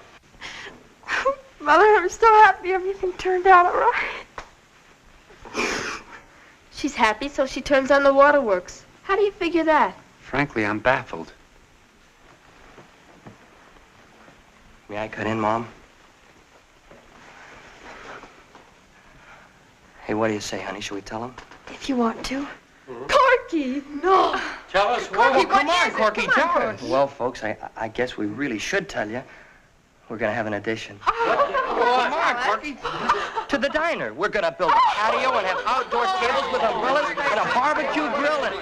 Mother, I'm so happy everything turned out all right. She's happy, so she turns on the waterworks. How do you figure that? Frankly, I'm baffled. May I cut in, Mom? Hey, what do you say, honey? Should we tell him? If you want to. Corky, no. Tell us Corky, what. come on, Corky, tell us. Well, folks, I guess we really should tell you. We're gonna have an addition. Come on, Corky. To the diner. We're gonna build a patio and have outdoor tables with umbrellas and a barbecue grill and...